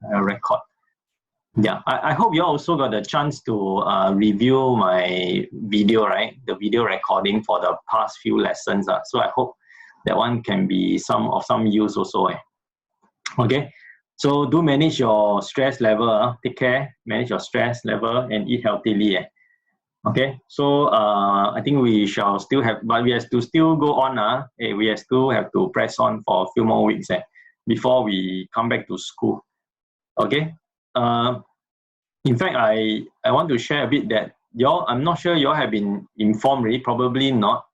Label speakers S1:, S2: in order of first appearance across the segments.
S1: record. Yeah, I hope you also got the chance to review my video, right? The video recording for the past few lessons. So I hope that one can be of some use also. Okay, so do manage your stress level. Take care, manage your stress level, and eat healthily. Okay, so I think we shall still have, but we have to still go on. We still have to press on for a few more weeks before we come back to school. Okay. In fact, I want to share a bit that I'm not sure y'all have been informed really, probably not.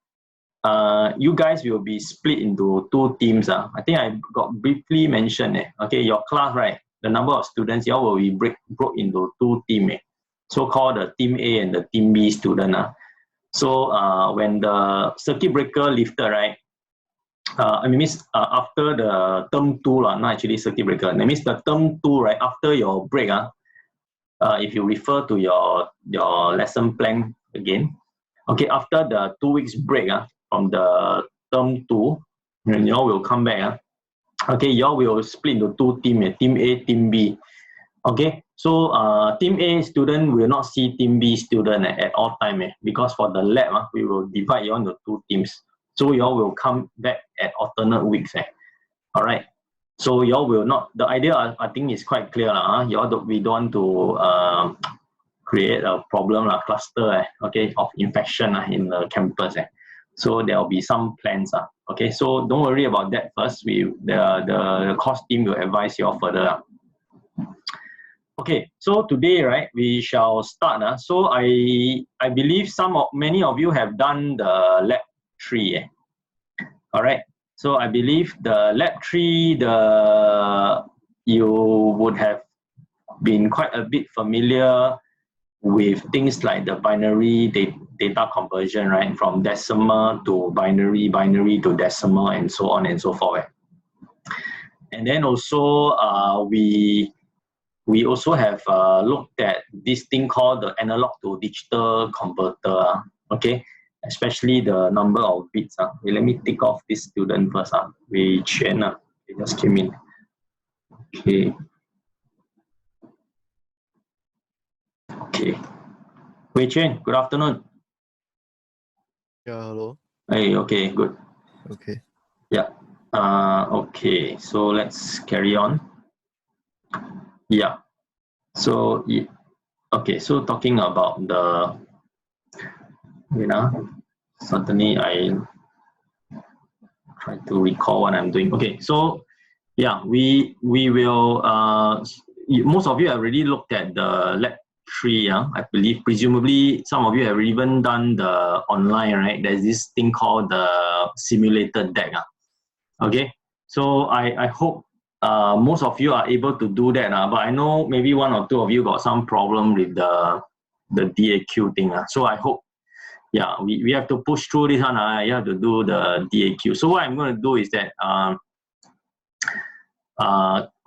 S1: You guys will be split into two teams. I think I got briefly mentioned. Okay, your class, right? The number of students, y'all will be broke into two teams. So-called the Team A and the Team B student. So when the circuit breaker lifted, right? I mean, after the term 2, not actually circuit breaker. That means the term 2, right? After your break, if you refer to your lesson plan again, okay, after the 2 weeks break from the term 2, and y'all will come back. Okay, y'all will split into two teams, Team A, Team B. Okay, so Team A student will not see Team B student at all time because for the lab, we will divide you into two teams. So y'all will come back at alternate weeks. All right. So y'all will not. The idea I think is quite clear. We don't want to create a problem, cluster, okay, of infection in the campus. So there will be some plans. Okay, so don't worry about that first. The course team will advise you all further. Okay, so today, right, we shall start. So I believe many of you have done the lab 3. All right. So I believe the lab 3, you would have been quite a bit familiar with things like the binary data conversion, right? From decimal to binary, binary to decimal, and so on and so forth. And then also we also have looked at this thing called the analog to digital converter. Okay. Especially the number of bits. Let me tick off this student first. Wei Chen, they just came in. Okay. Okay. Wei Chen, good afternoon.
S2: Yeah, hello.
S1: Hey, okay, good.
S2: Okay.
S1: Yeah. Okay, so let's carry on. Yeah. So, okay, so talking about the, certainly I try to recall what I'm doing. Okay, so yeah, we will, most of you have already looked at the lab 3, I believe. Presumably, some of you have even done the online, right? There's this thing called the simulated deck. Okay, so I hope most of you are able to do that. But I know maybe 1 or 2 of you got some problem with the DAQ thing. So I hope, yeah, we have to push through this one. You have to do the DAQ. So what I'm going to do is that,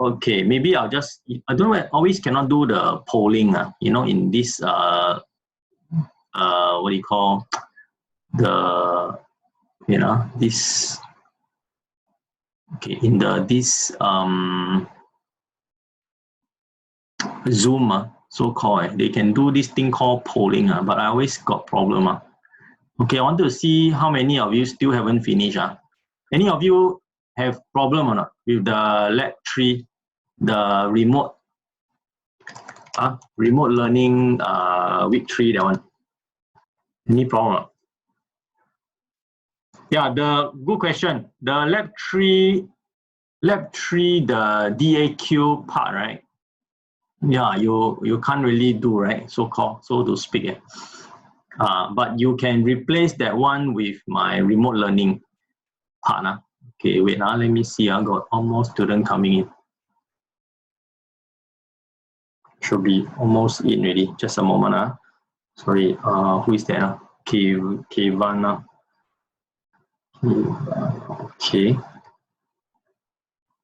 S1: okay, maybe I'll just, I don't know, I always cannot do the polling, in this, what do you call, this, okay, in this Zoom, so-called, they can do this thing called polling, but I always got problem. Okay, I want to see how many of you still haven't finished. Any of you have problem or not with the lab 3, the remote learning week 3, that one? Any problem? Yeah, the good question. The lab 3, the DAQ part, right? Yeah, you can't really do, right? So to speak. But you can replace that one with my remote learning part. Okay, wait, let me see. I got almost student coming in. Should be almost in already. Just a moment. Sorry, who is that? Kevana. Okay.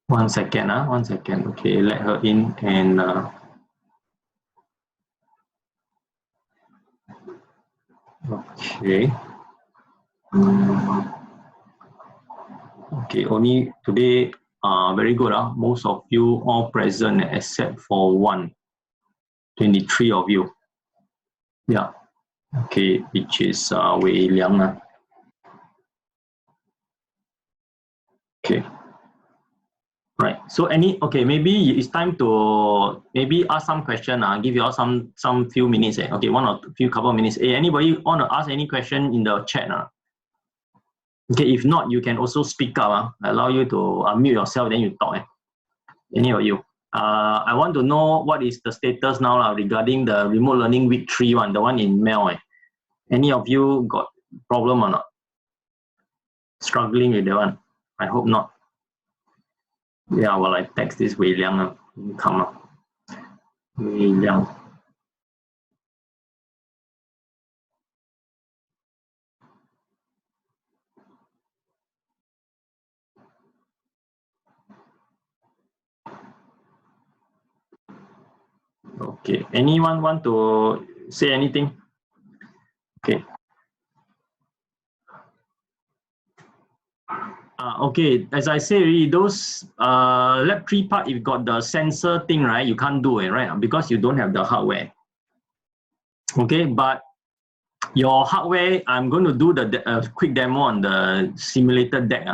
S1: 1 second. 1 second. Okay, let her in and. Okay. Okay, only today Very good. Most of you all present except for 23 of you. Yeah. Okay, which is Wei Liang. Okay. Right. So maybe it's time to maybe ask some question. Give you all some few minutes. Okay, one or few couple of minutes. Anybody want to ask any question in the chat? Okay, if not, you can also speak up. Allow you to unmute yourself, then you talk. Any of you? I want to know what is the status now regarding the remote learning week 3 one, the one in Mel. Any of you got problem or not? Struggling with that one? I hope not. Yeah, well, I text this Wei Liang. Come up. Wei Liang. Okay, anyone want to say anything? Okay. Okay, as I say, those lab 3 part, if you got the sensor thing, right, you can't do it, right? Because you don't have the hardware. Okay, but your hardware, I'm going to do the quick demo on the simulated deck.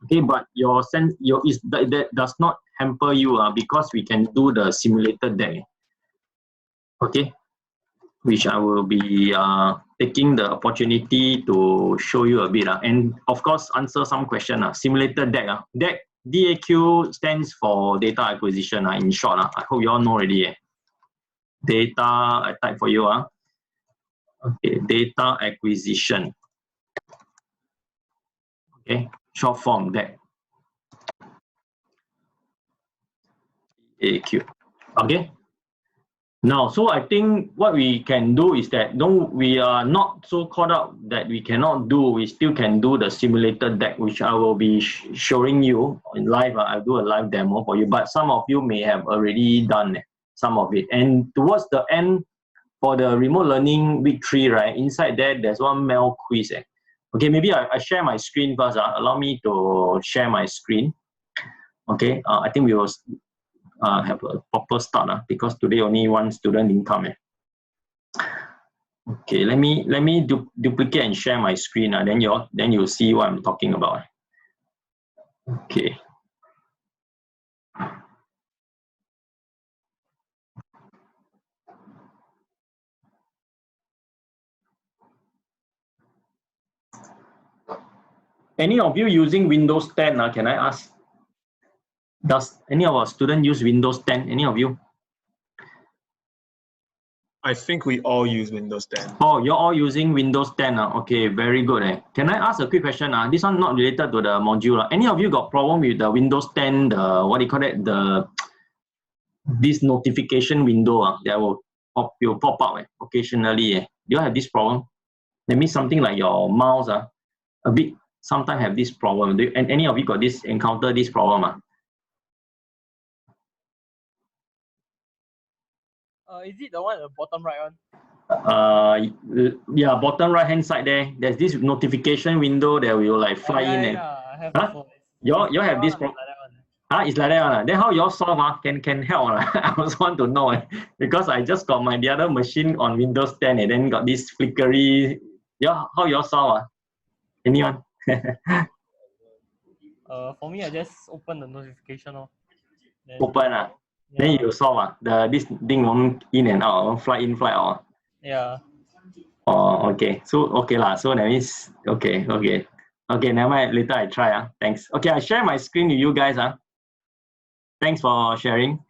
S1: Okay, but that does not hamper you because we can do the simulated deck. Okay, which I will be taking the opportunity to show you a bit. And of course, answer some question. Simulated deck. Deck DAQ stands for data acquisition. In short, I hope you all know already. Data, I type for you. Okay, data acquisition. Okay, short form DAQ. DAQ. Okay. Now, so I think what we can do is that we are not so caught up that we cannot do, we still can do the simulated deck, which I will be showing you in live. I'll do a live demo for you, but some of you may have already done some of it. And towards the end, for the remote learning week 3, right, inside there, there's one mail quiz. Okay, maybe I share my screen first. Allow me to share my screen. Okay, I think we will have a proper start because today only one student didn't come. Okay, let me duplicate and share my screen. Then you'll see what I'm talking about. Okay. Any of you using Windows 10? Can I ask? Does any of our students use Windows 10? Any of you?
S3: I think we all use Windows 10.
S1: Oh, you're all using Windows 10. Okay, very good. Can I ask a quick question? This one not related to the module. Any of you got problem with the Windows 10, what do you call it? This notification window that will pop up occasionally. Do you have this problem? That means something like your mouse a bit sometimes have this problem. And any of you got encounter this problem?
S4: Is it the one at the bottom right one?
S1: Yeah, bottom right hand side there. There's this notification window that will like fly in. And
S4: I have
S1: huh? You have this problem. It's like that. Then how you all solve? Can help? I also want to know because I just got the other machine on Windows 10 and then got this flickery. Yeah, how you all solve? Anyone?
S4: For me, I just open the notification.
S1: Open
S4: Yeah.
S1: Then you solve this thing won't in and out, fly in, fly out.
S4: Yeah.
S1: Oh, okay. So okay lah. So that means okay. Never mind. Later I try. Thanks. Okay, I share my screen with you guys. Thanks for sharing.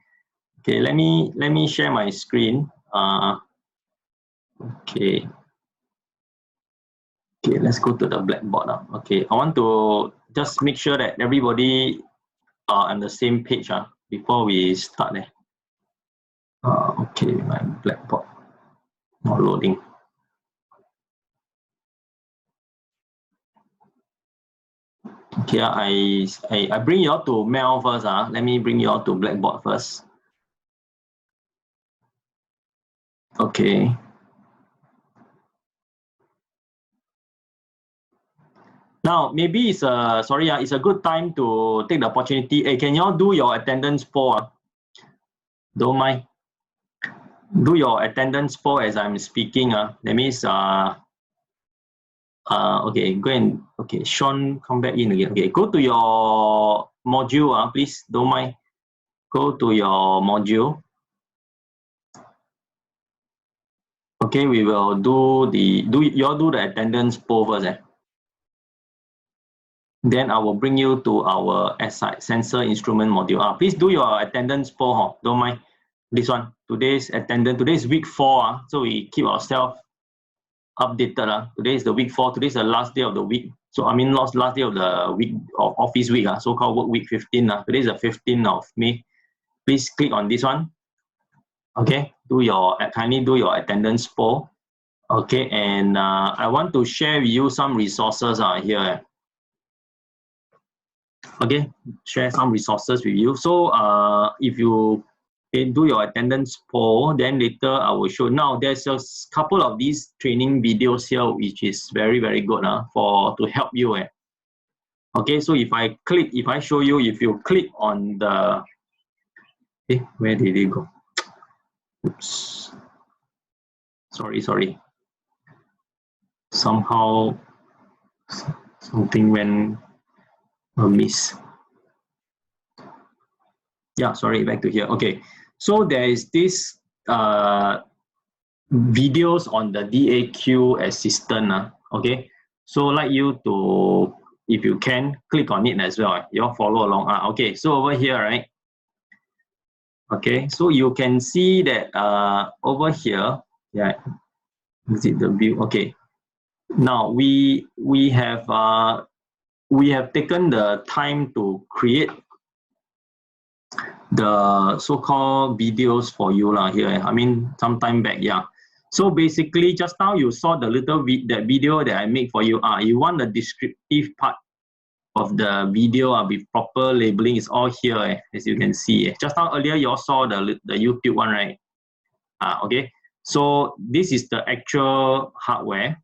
S1: Okay, let me share my screen. Okay. Okay, let's go to the blackboard now. Okay, I want to just make sure that everybody are on the same page before we start. Okay, my blackboard not loading. Okay, I bring you all to mail first. Let me bring you all to blackboard first. Okay. Now, maybe it's a, sorry, it's a good time to take the opportunity. Hey, can y'all do your attendance poll? Don't mind. Do your attendance poll as I'm speaking. That means, okay, go and, okay, Sean, come back in again. Okay, go to your module, please, don't mind. Go to your module. Okay, we will do the, y'all do the attendance poll first. Then I will bring you to our SI, sensor instrument module. Please do your attendance poll, don't mind. This one, today's attendance, today is week 4, so we keep ourselves updated. Today is the week 4, today is the last day of the week. So I mean last day of the week, of office week, so-called work week 15. Today is the 15th of May. Please click on this one. Okay, kindly do your attendance poll. Okay, and I want to share with you some resources here. Okay, share some resources with you. So if you do your attendance poll, then later I will show. Now there's a couple of these training videos here which is very, very good to help you. Okay, so if I show you, if you click on the, where did it go? Oops. Sorry. Somehow something went amiss. Yeah, sorry, back to here. Okay, so there is this videos on the DAQ Assistant. Okay, so I'd like you to, if you can, click on it as well. You'll follow along. Okay, so over here, right? Okay, so you can see that over here, yeah, exit the view. Okay, now we have taken the time to create the so-called videos for you here. I mean, some time back, yeah. So basically, just now you saw the little that video that I made for you. You want the descriptive part of the video with proper labeling is all here, as you can see. Just now earlier, you all saw the YouTube one, right? Okay. So this is the actual hardware.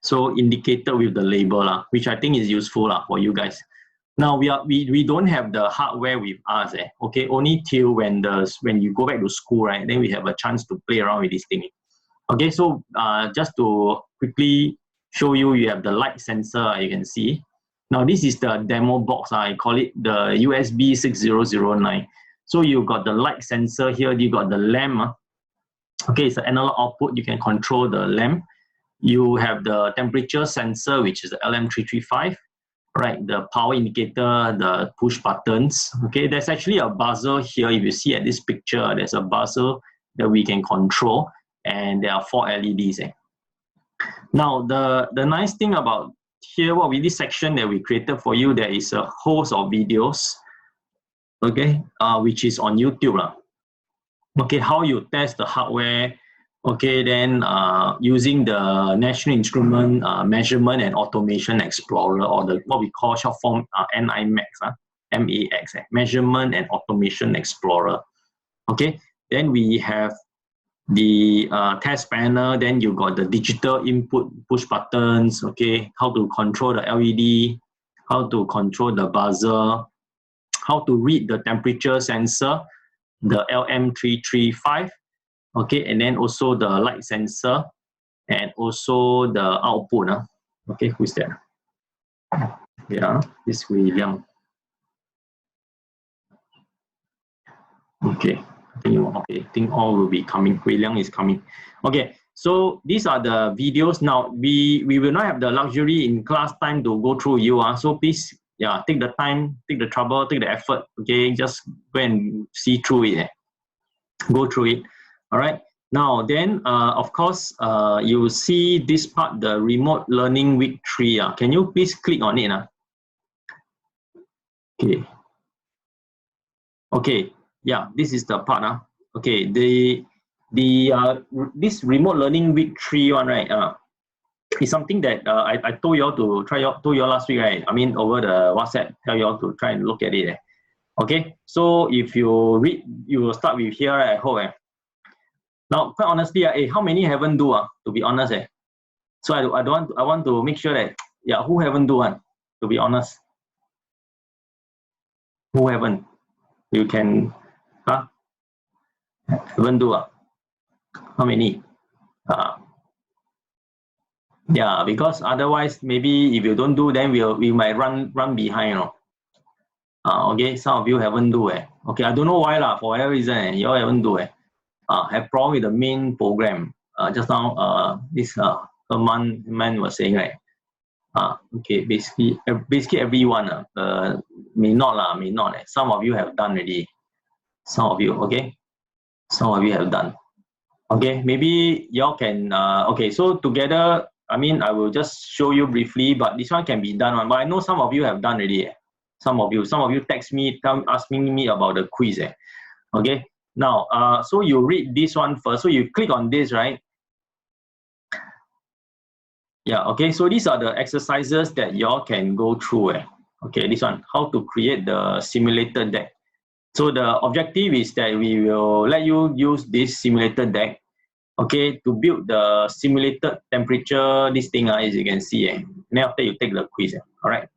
S1: So indicated with the label, which I think is useful for you guys. Now we don't have the hardware with us, okay, only till when you go back to school, right, then we have a chance to play around with this thing. Okay, so just to quickly show you, you have the light sensor, you can see. Now this is the demo box, I call it the USB 6009. So you got the light sensor here, you got the lamp. Okay, it's an analog output, you can control the lamp. You have the temperature sensor, which is the LM335. Right, the power indicator, the push buttons. Okay, there's actually a buzzer here. If you see at this picture, there's a buzzer that we can control, and there are 4 LEDs. Now, the nice thing about here, with this section that we created for you, there is a host of videos, okay, which is on YouTube. Okay, how you test the hardware. Okay, then using the National Instrument Measurement and Automation Explorer, or what we call short form NIMAX, MAX, Measurement and Automation Explorer. Okay, then we have the test panel, then you got the digital input push buttons, okay, how to control the LED, how to control the buzzer, how to read the temperature sensor, the LM335, okay, and then also the light sensor, and also the output. Okay, who's that? Yeah, this William. Okay, I think all will be coming. William is coming. Okay, so these are the videos. Now we will not have the luxury in class time to go through you. So please, yeah, take the time, take the trouble, take the effort. Okay, just go and see through it. Go through it. All right. Now then, of course, you see this part, the remote learning week 3. Can you please click on it? Okay. Okay. Yeah, this is the part. Okay. This remote learning week 3 one, right? Is something that I told you all to try. Told you all last week, right? I mean, over the WhatsApp, tell you all to try and look at it. Okay. So if you read, you will start with here. I hope. Now, quite honestly, how many haven't do? To be honest, so I want to make sure that Yeah, who haven't do one? To be honest, who haven't? You can, huh? Haven't do how many? Yeah, because otherwise maybe if you don't do, then we might run behind, you know. Okay, some of you haven't do it. Okay, I don't know why lah. For whatever reason, you all haven't do it. Have problem with the main program. Just now, this man was saying, right. Okay, basically everyone may not lah, may not. Some of you have done already. Some of you, okay. Some of you have done. Okay, maybe y'all can. Okay, so together, I mean, I will just show you briefly, but this one can be done. But I know some of you have done already. Some of you text me, asking me about the quiz. Okay, now, so you read this one first. So you click on this, right? Yeah, okay, so these are the exercises that y'all can go through. Okay, this one, how to create the simulator deck. So the objective is that we will let you use this simulator deck, okay, to build the simulated temperature, this thing, as you can see. And then after you take the quiz, all right?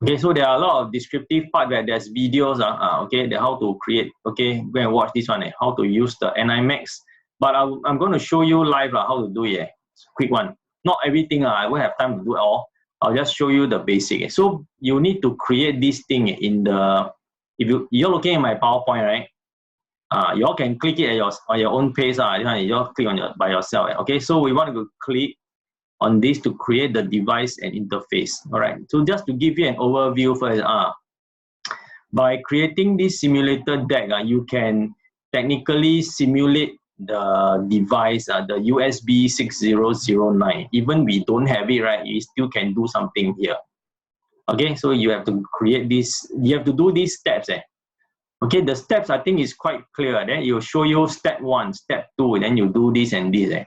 S1: Okay, so there are a lot of descriptive part where there's videos, okay, how to create, okay, go and watch this one, how to use the NIMAX. But I'm going to show you live how to do it. Quick one. Not everything, I won't have time to do it all. I'll just show you the basic. So you need to create this thing in the, if you're looking at my PowerPoint, right? You all can click it at on your own pace. You all click on by yourself. Okay, so we want to click on this to create the device and interface. All right, so just to give you an overview first, by creating this simulator deck, you can technically simulate the device, the USB 6009. Even we don't have it, right, you still can do something here. Okay, so you have to create this, you have to do these steps. Okay, the steps I think is quite clear. Then it will show you step 1, step 2, then you do this and this.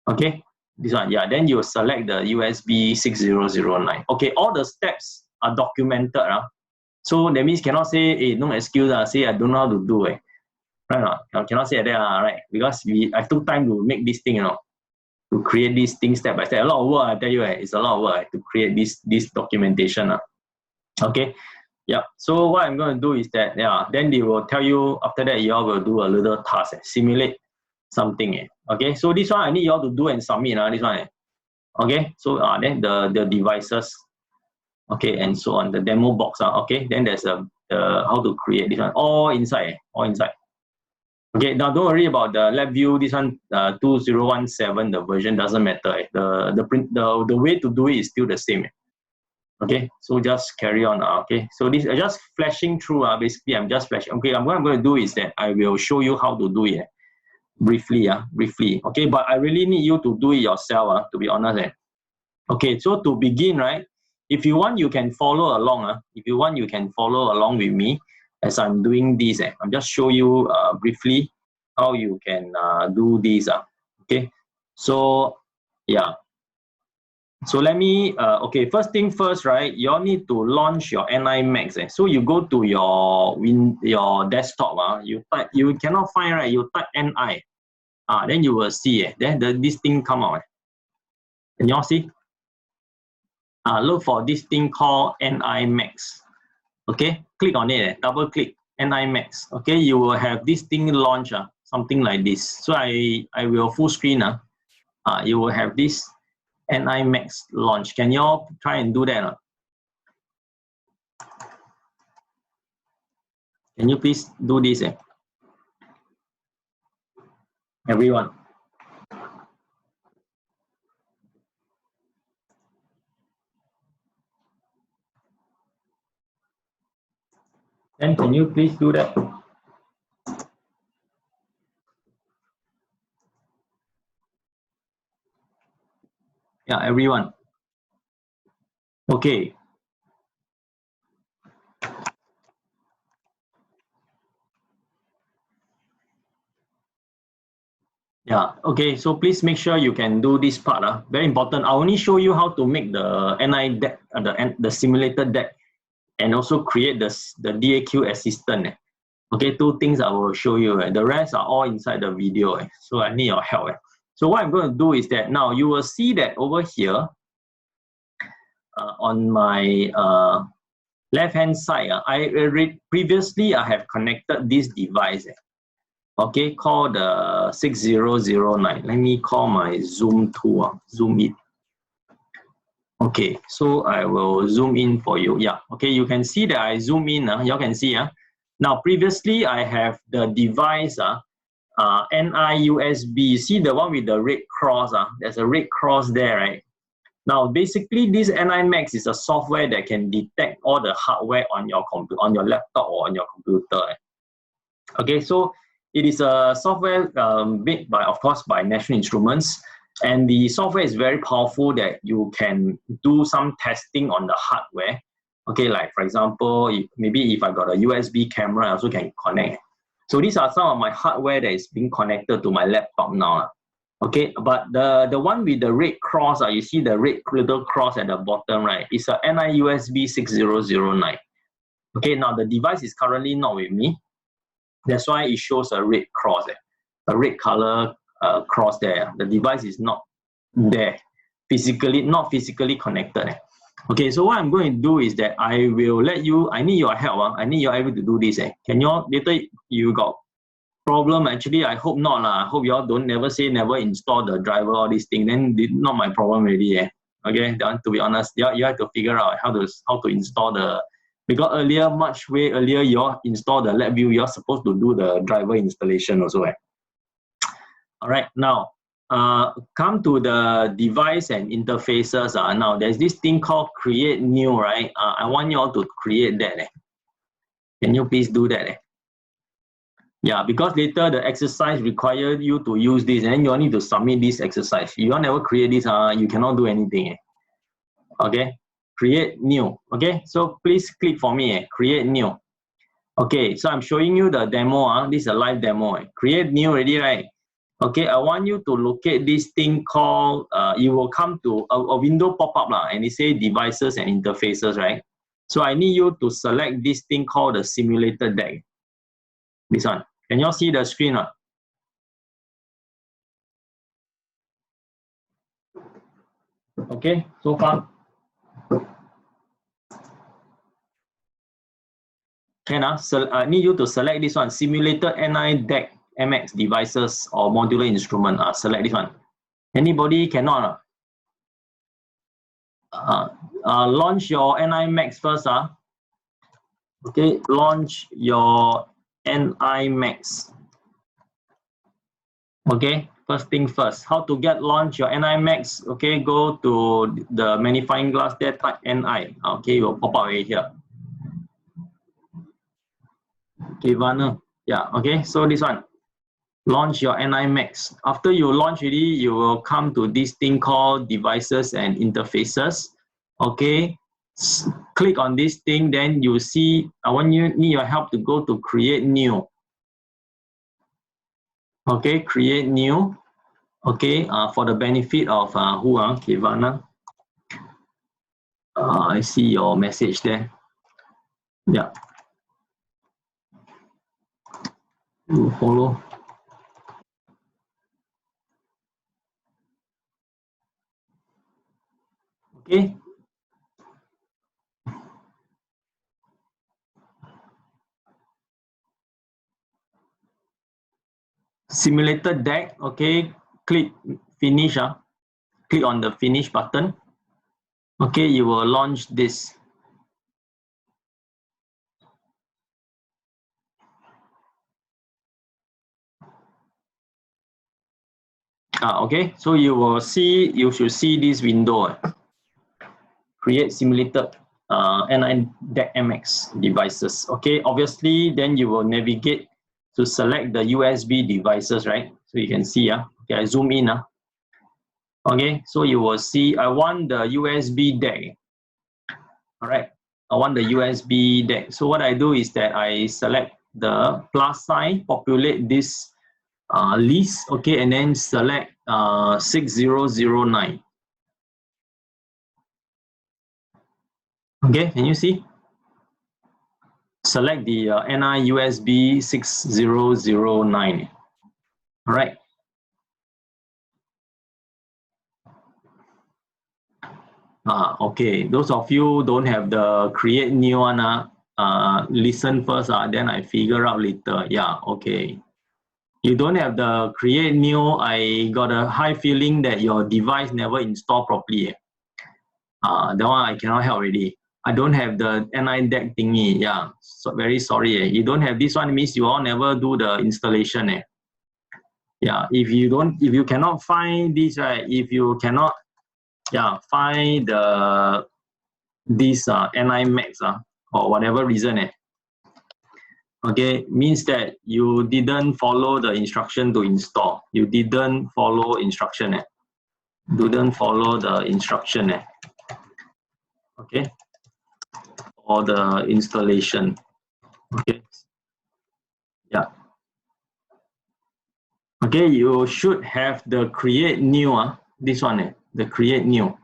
S1: Okay, this one, yeah, then you select the USB 6009. Okay, all the steps are documented. So that means cannot say, hey, no excuse, say I don't know how to do it. Right? Cannot say that, right? Because I took time to make this thing, to create this thing step by step. A lot of work, I tell you, it's a lot of work to create this documentation. Okay, yeah. So what I'm going to do is that, yeah, then they will tell you after that, you all will do a little task, simulate something. Okay, so this one I need you all to do and submit. This one. Okay, so then the devices. Okay, and so on, the demo box. Okay, then there's how to create this one, all inside. Okay, now don't worry about the Labview, this one 2017, the version doesn't matter. The way to do it is still the same. Okay, so just carry on. Okay, so this is just flashing through. Basically, I'm just flashing. Okay, what I'm going to do is that I will show you how to do it briefly. Okay, but I really need you to do it yourself. To be honest. Okay, so to begin, right? If you want, you can follow along. If you want, you can follow along with me as I'm doing this. I'm just show you briefly how you can do this. Okay, so yeah. So let me, okay, first thing first, right? You all need to launch your NIMAX. So you go to your desktop. You cannot find, right? You type NI. Then you will see. Then this thing come out. Can you all see? Look for this thing called NIMAX. Okay, click on it, double click NIMAX. Okay, you will have this thing launch, something like this. So I will full screen. You will have this NIMAX launch. Can you all try and do that? Can you please do this? Everyone. Then can you please do that? Yeah, everyone. Okay. Yeah, okay, so please make sure you can do this part. Very important. I'll only show you how to make the NI deck, the simulator deck, and also create the DAQ assistant. Okay, 2 things I will show you. The rest are all inside the video. So I need your help. So what I'm going to do is that now you will see that over here, on my left-hand side, previously I have connected this device, okay, called the 6009. Let me call my zoom tool, zoom in. Okay, so I will zoom in for you. Yeah, okay, you can see that I zoom in. You can see. Now, previously I have the device NI USB. See the one with the red cross? There's a red cross there, right? Now, basically, this NI Max is a software that can detect all the hardware on your laptop or on your computer. Okay, so it is a software made by, of course, by National Instruments, and the software is very powerful that you can do some testing on the hardware. Okay, like for example, maybe if I got a USB camera, I also can connect. So these are some of my hardware that is being connected to my laptop now. Okay, but the one with the red cross, you see the red little cross at the bottom, right? It's a NI USB 6009. Okay, now the device is currently not with me. That's why it shows a red cross, a red color cross there. The device is not there, not physically connected. Okay, so what I'm going to do is that I will let you, I need your help. I need you able to do this. Can you later you got problem? Actually, I hope not. I hope you all don't never install the driver or this thing. Then not my problem already. Okay, to be honest, you have to figure out how to install the, because much way earlier, you all install the Labview, you're supposed to do the driver installation also. All right, now come to the device and interfaces. Now there's this thing called create new, right? I want you all to create that. Can you please do that? Yeah, because later the exercise requires you to use this, and then you all need to submit this exercise. You all never create this, you cannot do anything. Okay, create new. Okay, so please click for me. Create new. Okay, so I'm showing you the demo. This is a live demo. Create new already, right? Okay, I want you to locate this thing called, you will come to a window pop up and it says devices and interfaces, right? So I need you to select this thing called the simulator deck. This one. Can you all see the screen? Okay, so far. I need you to select this one, simulator NI deck MX devices or modular instrument. Select this one. Anybody cannot? Launch your NI Max first. Okay, launch your NI Max. Okay, first thing first. How to get launch your NI Max? Okay, go to the magnifying glass there, type NI. Okay, it will pop up right here. Okay, Vanna. Yeah, okay, so this one. Launch your NI Max. After you launch it, you will come to this thing called devices and interfaces. Okay, click on this thing, then you see, need your help to go to create new. Okay, create new. Okay, for the benefit of Kivana. I see your message there. Yeah. You follow. Okay. Simulator deck. Okay. Click finish. Click on the finish button. Okay, you will launch this. Okay, so you should see this window. Create simulated NI deck MX devices. Okay, obviously, then you will navigate to select the USB devices, right? So you can see, okay, I zoom in. Okay, so you will see, I want the USB deck. All right, I want the USB deck. So what I do is that I select the plus sign, populate this list, okay, and then select 6009. Okay, can you see? Select the NI USB 6009. All right. Okay, those of you don't have the create new one, listen first, then I figure out later. Yeah, okay. You don't have the create new, I got a high feeling that your device never installed properly. That one I cannot help already. I don't have the NI deck thingy. Yeah, so very sorry. You don't have this one, means you all never do the installation. Yeah, if you cannot find this, right? If you cannot, find this NI Max or whatever reason, okay, means that you didn't follow the instruction to install. You didn't follow instruction. Didn't follow the instruction. Okay, or the installation. Okay, yeah. Okay, you should have the create new. This one, the create new.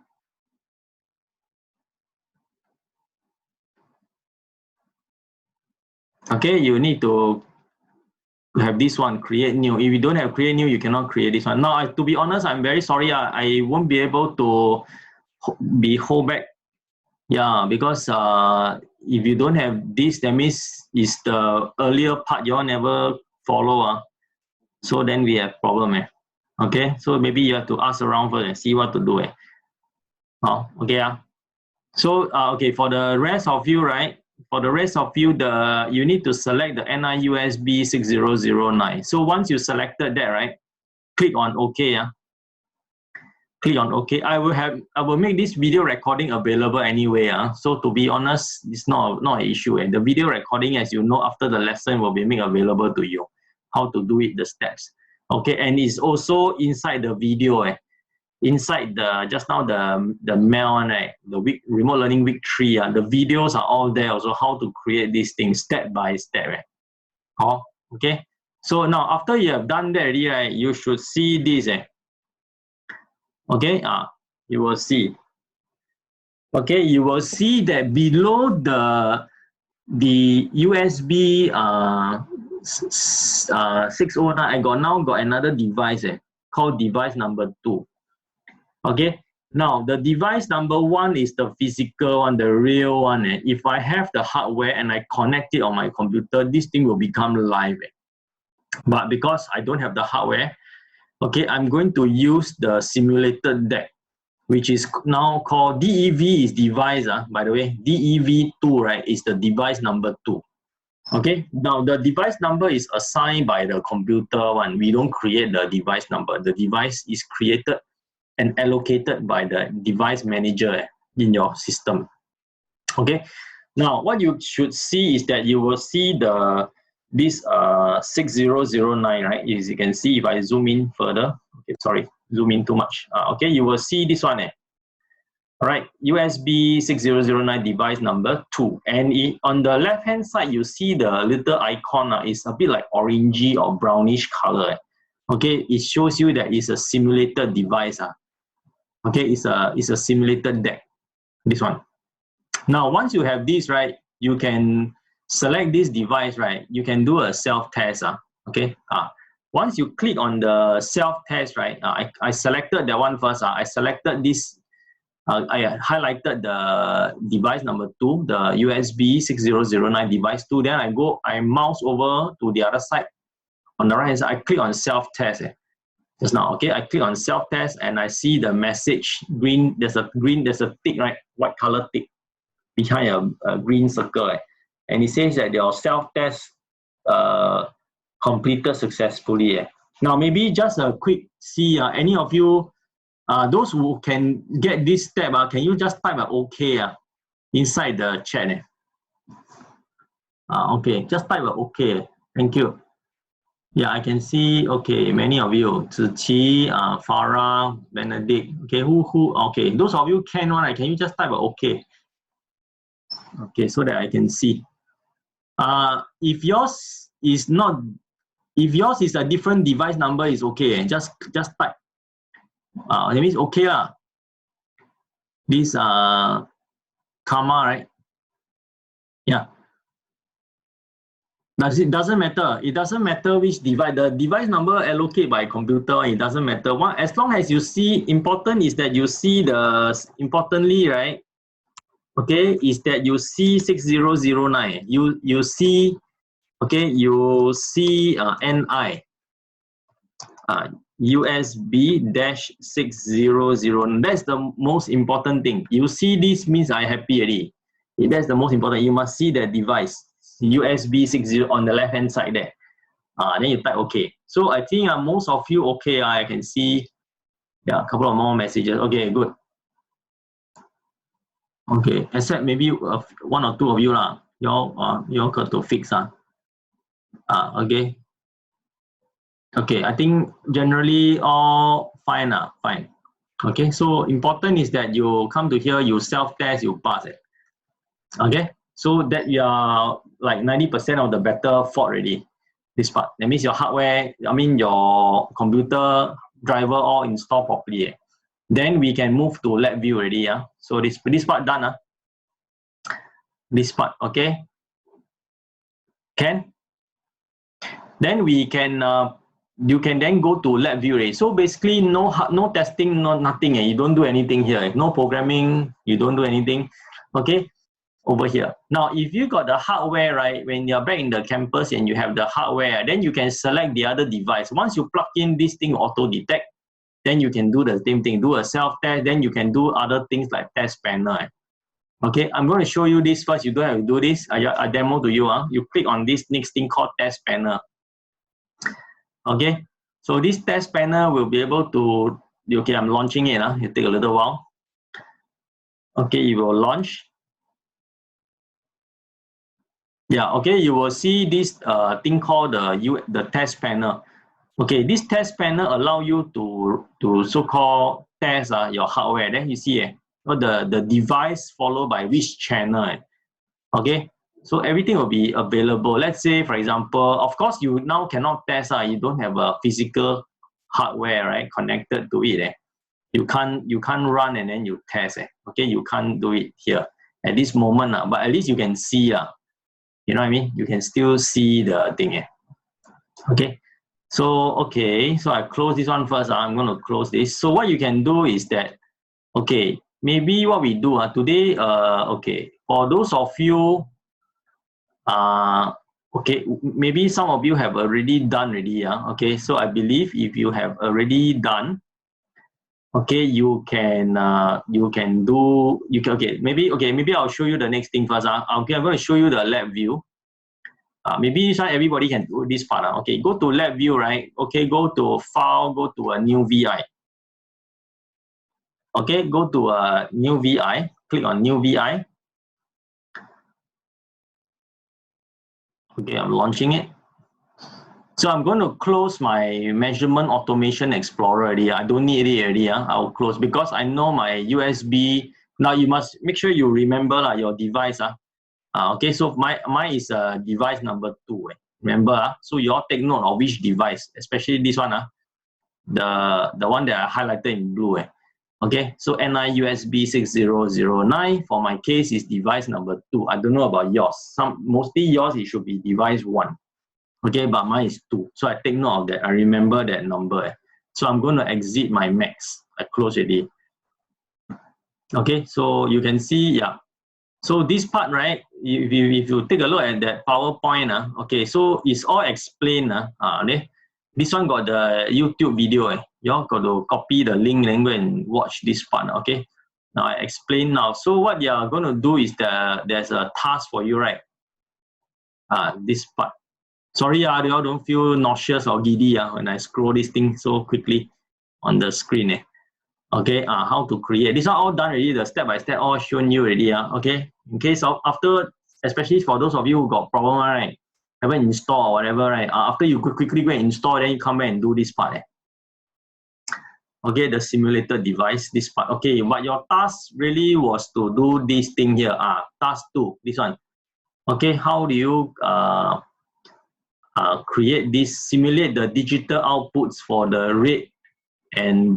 S1: Okay, you need to have this one, create new. If you don't have create new, you cannot create this one. Now, to be honest, I'm very sorry. I won't be able to hold back. Yeah, because if you don't have this, that means it's the earlier part you all never follow. So then we have problem. Okay, so maybe you have to ask around first and see what to do. Okay. So okay, for the rest of you, right? For the rest of you, you need to select the NI USB 6009. So once you selected that, right? Click on OK. Click on OK. I will make this video recording available anyway. So to be honest, it's not an issue. And the video recording, as you know, after the lesson will be made available to you. How to do it, the steps. Okay, and it's also inside the video. Inside just now the mail one, right? The week remote learning week 3. The videos are all there. Also, how to create these things step by step. Okay. So now after you have done that already, right, you should see this. Okay, you will see. Okay, you will see that below the USB 609, I now got another device called device number 2. Okay, now the device number 1 is the physical one, the real one. If I have the hardware and I connect it on my computer, this thing will become live. But because I don't have the hardware, okay, I'm going to use the simulated deck, which is now called DEV is device. By the way, DEV2, right, is the device number 2. Okay, now the device number is assigned by the computer one. We don't create the device number. The device is created and allocated by the device manager in your system. Okay, now what you should see is that you will see this 6009, right? As you can see, if I zoom in further, okay, sorry, zoom in too much. Okay, you will see this one. All right, USB 6009 device number 2. And on the left-hand side, you see the little icon. It's a bit like orangey or brownish color. Okay, it shows you that it's a simulated device. Okay, it's a simulated deck, this one. Now, once you have this, right, you can select this device, right? You can do a self-test. Okay, once you click on the self-test, right, I selected that one first. I selected this. I highlighted the device number 2, the USB 6009 device 2. Then I mouse over to the other side. On the right hand side, I click on self-test. Just now, okay, I click on self-test and I see the message green. There's a tick, right? White color tick behind a green circle. And it says that your self-test completed successfully. Now, maybe just a quick see, any of you, those who can get this step, can you just type OK inside the chat? Okay, just type OK. Thank you. Yeah, I can see, okay, many of you, Ziqi, Farah, Benedict, okay, okay, those of you can you just type OK? Okay, so that I can see. If yours is a different device number, is okay, just type. That means okay lah. This Karma, right? Yeah. Doesn't matter. It doesn't matter which device. The device number allocated by computer, it doesn't matter. As long as you see, important is that you see importantly, right? Okay, is that you see 6009. You see, okay, you see NI. USB-600. That's the most important thing. You see this means I happy already. That's the most important. You must see the device USB 60 on the left hand side there. Then you type OK. So I think most of you OK. I can see a couple of more messages. Okay, good. Okay, except maybe one or two of you lah. You got to fix okay. Okay, I think generally all fine fine. Okay, so important is that you come to here, you self-test, you pass it. Okay, so that you are like 90% of the better fault already. This part. That means your hardware, your computer driver all installed properly. Then we can move to Labview already. So this part done. This part, okay. Can? Then we can you can then go to Labview already. So basically no testing, no nothing. You don't do anything here. No programming, you don't do anything. Okay, over here. Now if you got the hardware, right, when you're back in the campus and you have the hardware, then you can select the other device. Once you plug in this thing auto detect, then you can do the same thing, do a self-test, then you can do other things like test panel. Okay, I'm going to show you this first. You don't have to do this. I demo to you. You click on this next thing called test panel. Okay, so this test panel will be able to, okay, I'm launching it. It take a little while. Okay, it will launch. Yeah, okay, you will see this thing called the test panel. Okay, this test panel allow you to so-called test your hardware. Then you see the device followed by which channel. Okay, so everything will be available. Let's say, for example, of course, you now cannot test. You don't have a physical hardware, right, connected to it. You can't run and then you test. Okay, you can't do it here at this moment. But at least you can see. You know what I mean? You can still see the thing. Okay. So, okay, so I close this one first. I'm going to close this. So what you can do is that, okay, maybe what we do today, okay, for those of you, okay, maybe some of you have already done already. Okay, so I believe if you have already done, okay, you can do, maybe I'll show you the next thing first. Okay, I'm going to show you the Labview. Maybe everybody can do this part. Okay, go to Labview, right? Okay, go to File, go to a new VI. Okay, go to a new VI. Click on new VI. Okay, I'm launching it. So I'm going to close my Measurement Automation Explorer already. I don't need it already. I'll close because I know my USB. Now you must make sure you remember your device. Okay, so mine is device number 2. Remember, so you all take note of which device, especially this one, the one that I highlighted in blue. Okay, so NI USB 6009 for my case is device number 2. I don't know about yours. Mostly yours it should be device 1. Okay, but mine is 2. So I take note of that. I remember that number. So I'm going to exit my Macs. I close it. Okay, so you can see, yeah. So this part, right, if you take a look at that PowerPoint, okay, so it's all explained. This one got the YouTube video. You all got to copy the link and go and watch this part. Okay, now I explain now. So what you are going to do is there's a task for you, right? This part. Sorry, you all don't feel nauseous or giddy when I scroll this thing so quickly on the screen. Okay, how to create. These are all done already, the step-by-step all shown you already. Okay, in case of after, especially for those of you who got problem, right, haven't installed or whatever, right, after you quickly go and install, then you come back and do this part. Okay, the simulated device, this part. Okay, but your task really was to do this thing here. Task 2, this one. Okay, how do you create this, simulate the digital outputs for the red and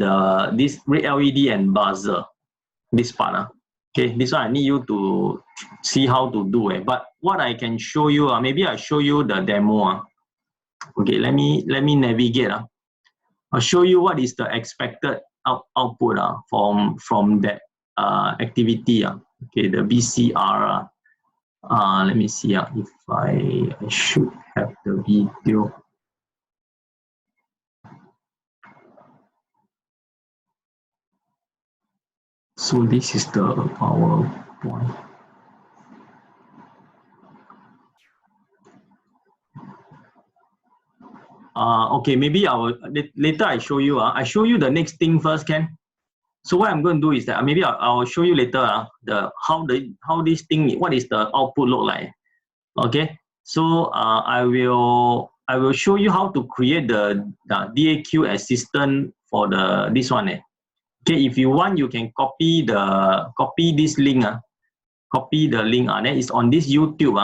S1: this red LED and buzzer, this part. Okay, this one I need you to see how to do it. But what I can show you, maybe I show you the demo. Okay, let me navigate. I'll show you what is the expected output from that activity. Okay, the BCR. Let me see if I should have the video. So this is the PowerPoint. Okay, maybe I will later I show you. I show you the next thing first, Ken. So what I'm going to do is that maybe I'll show you later how this thing, what is the output look like. Okay, so I will show you how to create the DAQ assistant for this one. Okay, if you want, you can copy this link. Copy the link. That is on this YouTube.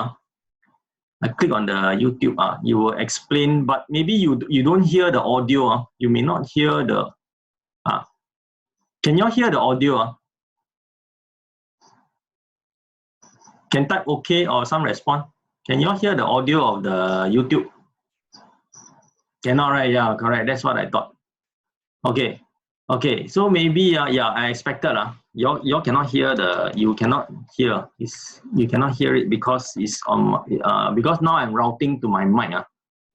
S1: I click on the YouTube. You will explain, but maybe you don't hear the audio. You may not hear the. Can you hear the audio? Can type OK or some response. Can you hear the audio of the YouTube? Cannot, right? Yeah, correct. That's what I thought. Okay. Okay. So maybe yeah, I expected you cannot hear you cannot hear it because it's on because now I'm routing to my mic.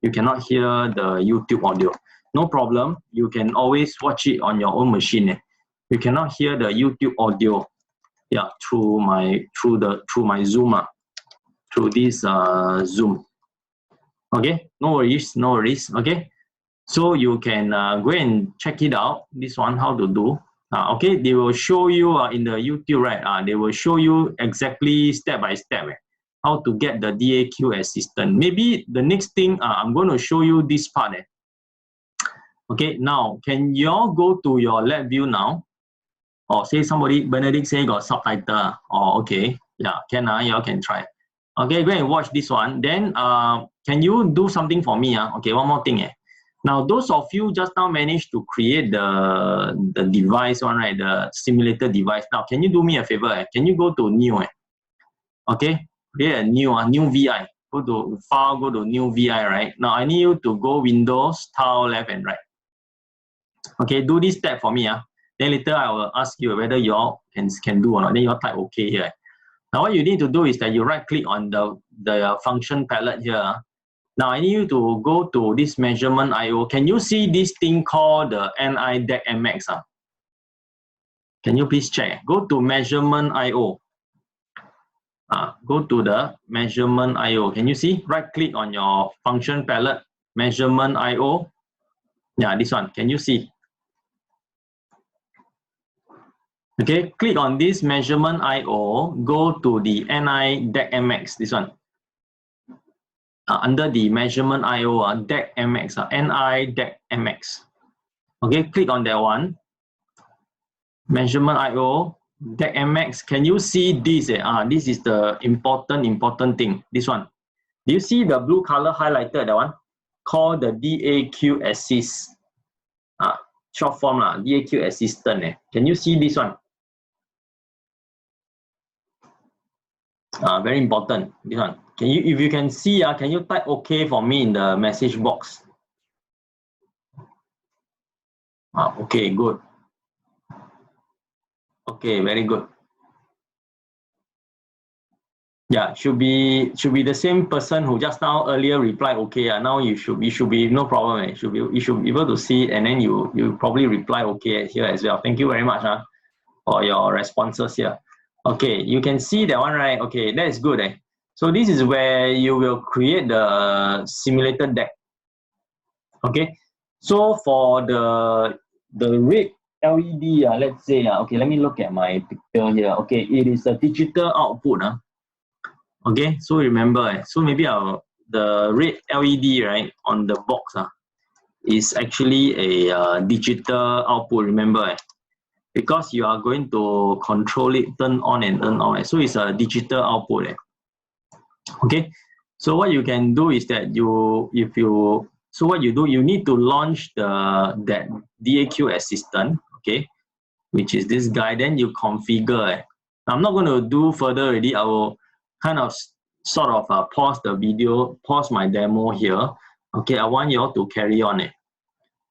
S1: You cannot hear the YouTube audio. No problem. You can always watch it on your own machine. You cannot hear the YouTube audio. Yeah, through my Zoom. Through this Zoom. Okay, no worries. Okay, so you can go and check it out. This one, how to do. Okay, they will show you in the YouTube, right? They will show you exactly step by step how to get the DAQ assistant. Maybe the next thing I'm going to show you this part. Okay, now can you all go to your Labview now? Or say somebody, Benedict say got subtitle. Oh, okay, yeah, can you all can try. Okay, go and watch this one. Then can you do something for me? Okay, one more thing. Now, those of you just now managed to create the device one, right? The simulator device. Now, can you do me a favor? Can you go to new? Okay, create a new VI. Go to file, go to new VI, right? Now, I need you to go Windows, tile left and right. Okay, do this step for me. Then later I will ask you whether you all can do or not. Then you all type OK here. Now, what you need to do is that you right click on the function palette here. Now, I need you to go to this measurement IO. Can you see this thing called the NI DEC MX? Can you please check? Go to measurement IO. Go to the measurement IO. Can you see? Right click on your function palette, measurement IO. Yeah, this one. Can you see? Okay, click on this measurement IO. Go to the NI DEC MX. This one. Under the measurement IO, DEC MX, NI DEC MX. Okay, click on that one. Measurement IO, DEC MX. Can you see this? This is the important thing. This one. Do you see the blue color highlighted? That one called the DAQ Assist. Short form DAQ Assistant. Can you see this one? Very important. This one. Can you, if you can see, can you type OK for me in the message box? Okay, good. Okay, very good. Yeah, should be the same person who just now earlier replied OK. Now you should be no problem. You should be able to see it, and then you probably reply OK here as well. Thank you very much for your responses here. Okay, you can see that one, right? Okay, that is good. So this is where you will create the simulated deck. Okay, so for the red LED, let's say, okay, let me look at my picture here. Okay, it is a digital output. Okay, so remember, so maybe the red LED, right, on the box is actually a digital output, remember, because you are going to control it, turn on and turn off. So it's a digital output. Okay, so what you can do is that you need to launch that DAQ assistant, okay, which is this guy. Then you configure. I'm not going to do further already. I will kind of sort of pause the video, pause my demo here. Okay, I want you all to carry on it.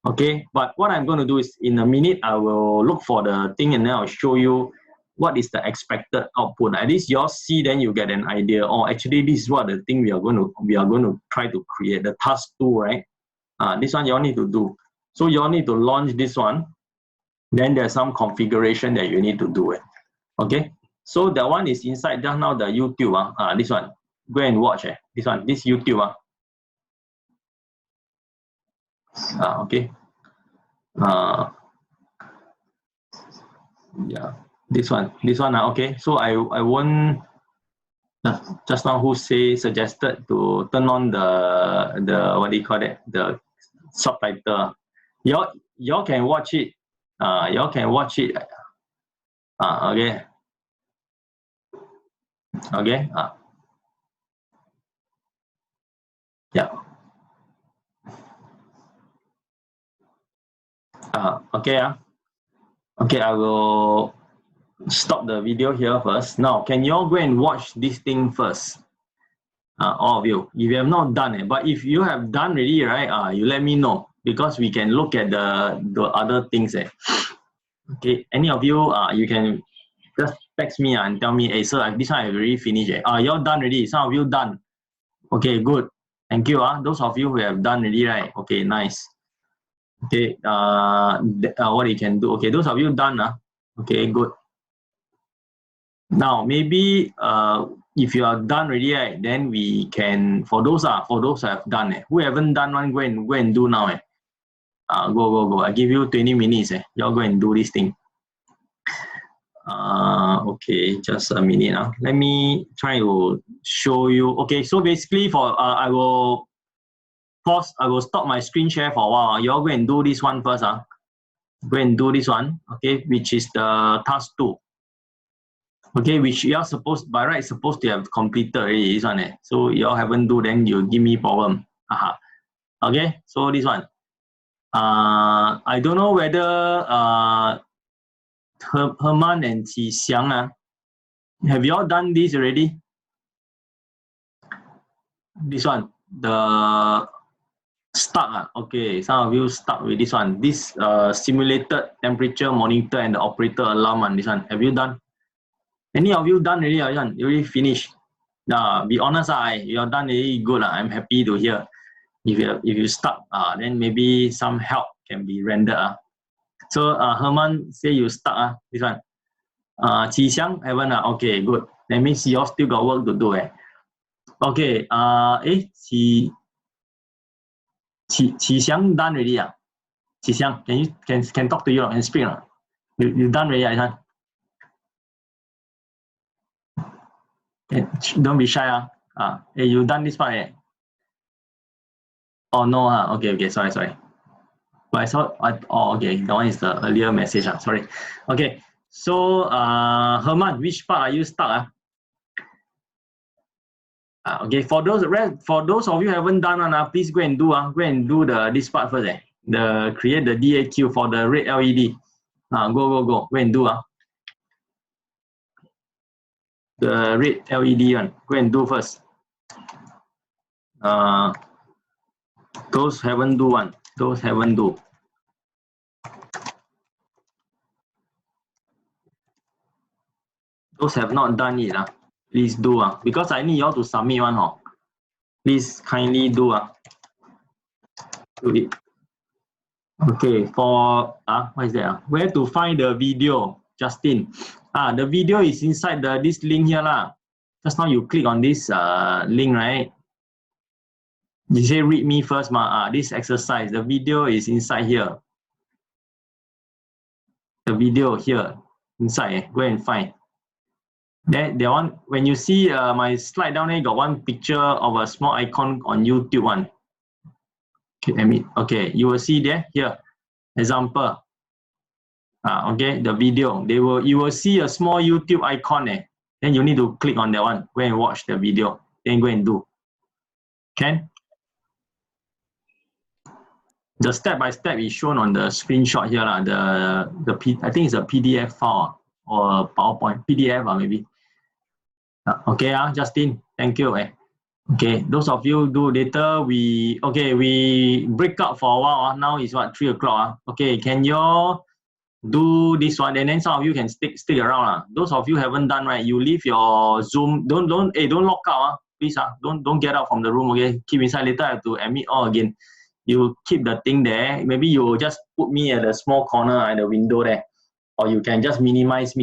S1: Okay, but what I'm going to do is in a minute, I will look for the thing and then I'll show you what is the expected output. At least you all see, then you get an idea. Oh, actually, this is what the thing we are going to try to create, the task 2, right? This one you all need to do. So you all need to launch this one. Then there's some configuration that you need to do it. Okay, so that one is inside just now the YouTube. This one, go and watch. This one, this YouTube. Okay. Yeah, this one. Okay, so I won't. Just now who suggested to turn on the what do you call it, the subtitle. Y'all can watch it. Y'all can watch it. Okay. Okay. Yeah. Okay. Okay, I will stop the video here first. Now, can you all go and watch this thing first? All of you, if you have not done it, but if you have done already, right? You let me know because we can look at the other things. Okay, any of you, you can just text me and tell me, hey, sir, this one I already finished. You're done already. Some of you done. Okay, good. Thank you. Those of you who have done already, right? Okay, nice. Okay, what you can do? Okay, those of you done. Okay, good. Now maybe if you are done already, right, then we can for those who have done it. Who haven't done one, go and do now. Go. I give you 20 minutes. Y'all go and do this thing. Okay, just a minute. Let me try to show you. Okay, so basically I will pause. I will stop my screen share for a while. Y'all go and do this one first. Go and do this one. Okay, which is the task 2. Okay, which you are supposed by right supposed to have completed already, this one. So you all haven't do, then you give me problem. Okay, so this one. I don't know whether Herman and Qi Xiang, have you all done this already? This one, the stuck. Okay, some of you stuck with this one. This simulated temperature monitor and the operator alarm on this one. Have you done? Any of you done already? You already finished? Be honest, you are done already. Good. I'm happy to hear. If you stuck, then maybe some help can be rendered. So Herman say you stuck. This one. Qi Xiang haven't. Okay, good. That means you all still got work to do. Okay. Qi Xiang done already. Qi Xiang, can talk to you and speak. You done already, this one. Don't be shy. Hey, you done this part. Oh no. Okay. Sorry. But I saw. Okay. That one is the earlier message. Sorry. Okay. So Herman, which part are you stuck? Okay. For those of you who haven't done one, please go and do. Go and do this part first. The create the DAQ for the red LED. Go. Go and do. The red LED one. Go and do first. Those haven't do one. Those haven't do. Those have not done it. Please do. Because I need you all to submit one. Please kindly do. Do it. Okay. For what is that? Where to find the video, Justin? The video is inside this link here Just now you click on this link, right? You say read me first, this exercise. The video is inside here. The video here inside. Go and find. That one, when you see my slide down there, got one picture of a small icon on YouTube one. Okay, you will see there here. Example. Okay, the video. You will see a small YouTube icon there. Then you need to click on that one. Go and watch the video. Then go and do. Can? The step by step is shown on the screenshot here. I think it's a PDF file or PowerPoint, PDF maybe. Okay, Justin, thank you. Okay, those of you do later, we break up for a while. Now is what, 3 o'clock. Okay, can you all do this one, and then some of you can stick around. Those of you haven't done, right, you leave your Zoom, don't lock out, please. Don't get out from the room. Okay, keep inside. Later I have to admit all again. You keep the thing there. Maybe you just put me at a small corner at the window there, or you can just minimize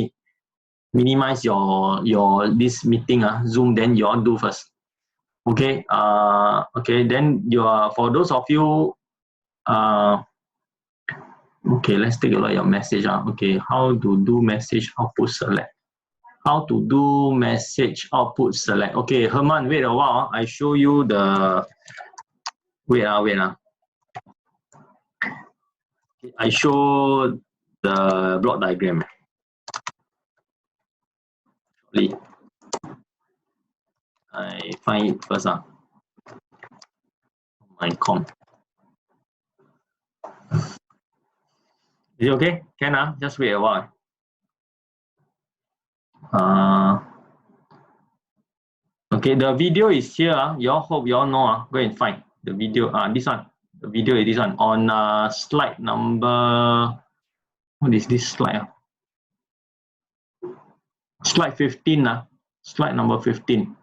S1: your this meeting, Zoom, then you all do first. Okay, okay, then for those of you, okay, let's take a look at your message. Okay, how to do message output select. How to do message output select. Okay, Herman, wait a while. I show you the, wait. I show the block diagram. I find it first. My com. Is it okay? Can just wait a while. Okay, the video is here. You all hope you all know. Go and find the video. This one. The video is this one on slide number. What is this slide? Slide 15. Slide number 15.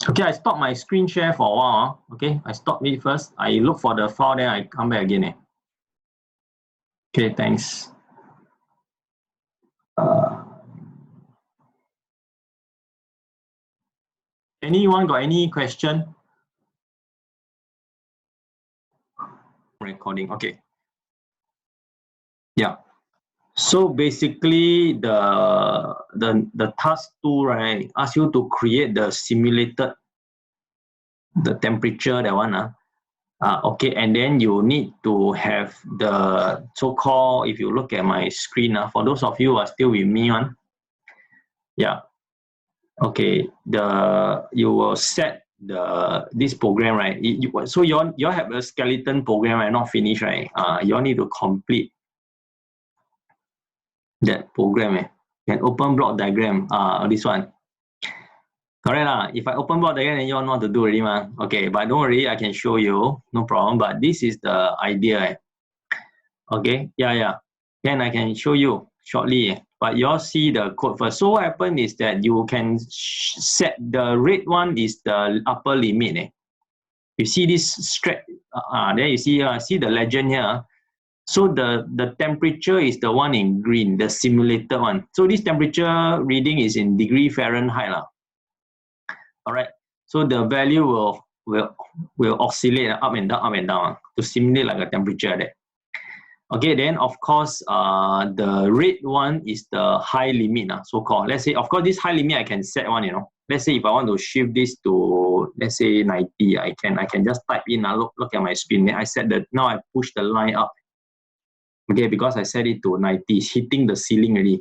S1: Okay, I stop my screen share for a while. Okay, I stop it first. I look for the file, then I come back again. Okay, thanks. Anyone got any question? Recording. Okay. Yeah. So basically, the task 2, right, asks you to create the simulated the temperature, that one. Okay, and then you need to have the so-called, if you look at my screen, for those of you who are still with me, yeah. Okay, you will set this program, right? So you all have a skeleton program, right? Not finished, right? You all need to complete that program. Can open block diagram. This one. Correct. If I open block diagram, then you all know what to do already, Okay, but don't worry, I can show you, no problem. But this is the idea. Okay, yeah. Then I can show you shortly. But you all see the code first. So what happened is that you can set the red one is the upper limit. You see this stretch, there you see the legend here. So the temperature is the one in green, the simulated one. So this temperature reading is in degree Fahrenheit. All right. So the value will oscillate up and down to simulate like a temperature there. Okay, then of course, the red one is the high limit, so-called. Let's say, of course, this high limit I can set one, Let's say if I want to shift this to, let's say 90, I can just type in, look at my screen. Then I set now I push the line up. Okay, because I set it to 90, it's hitting the ceiling already.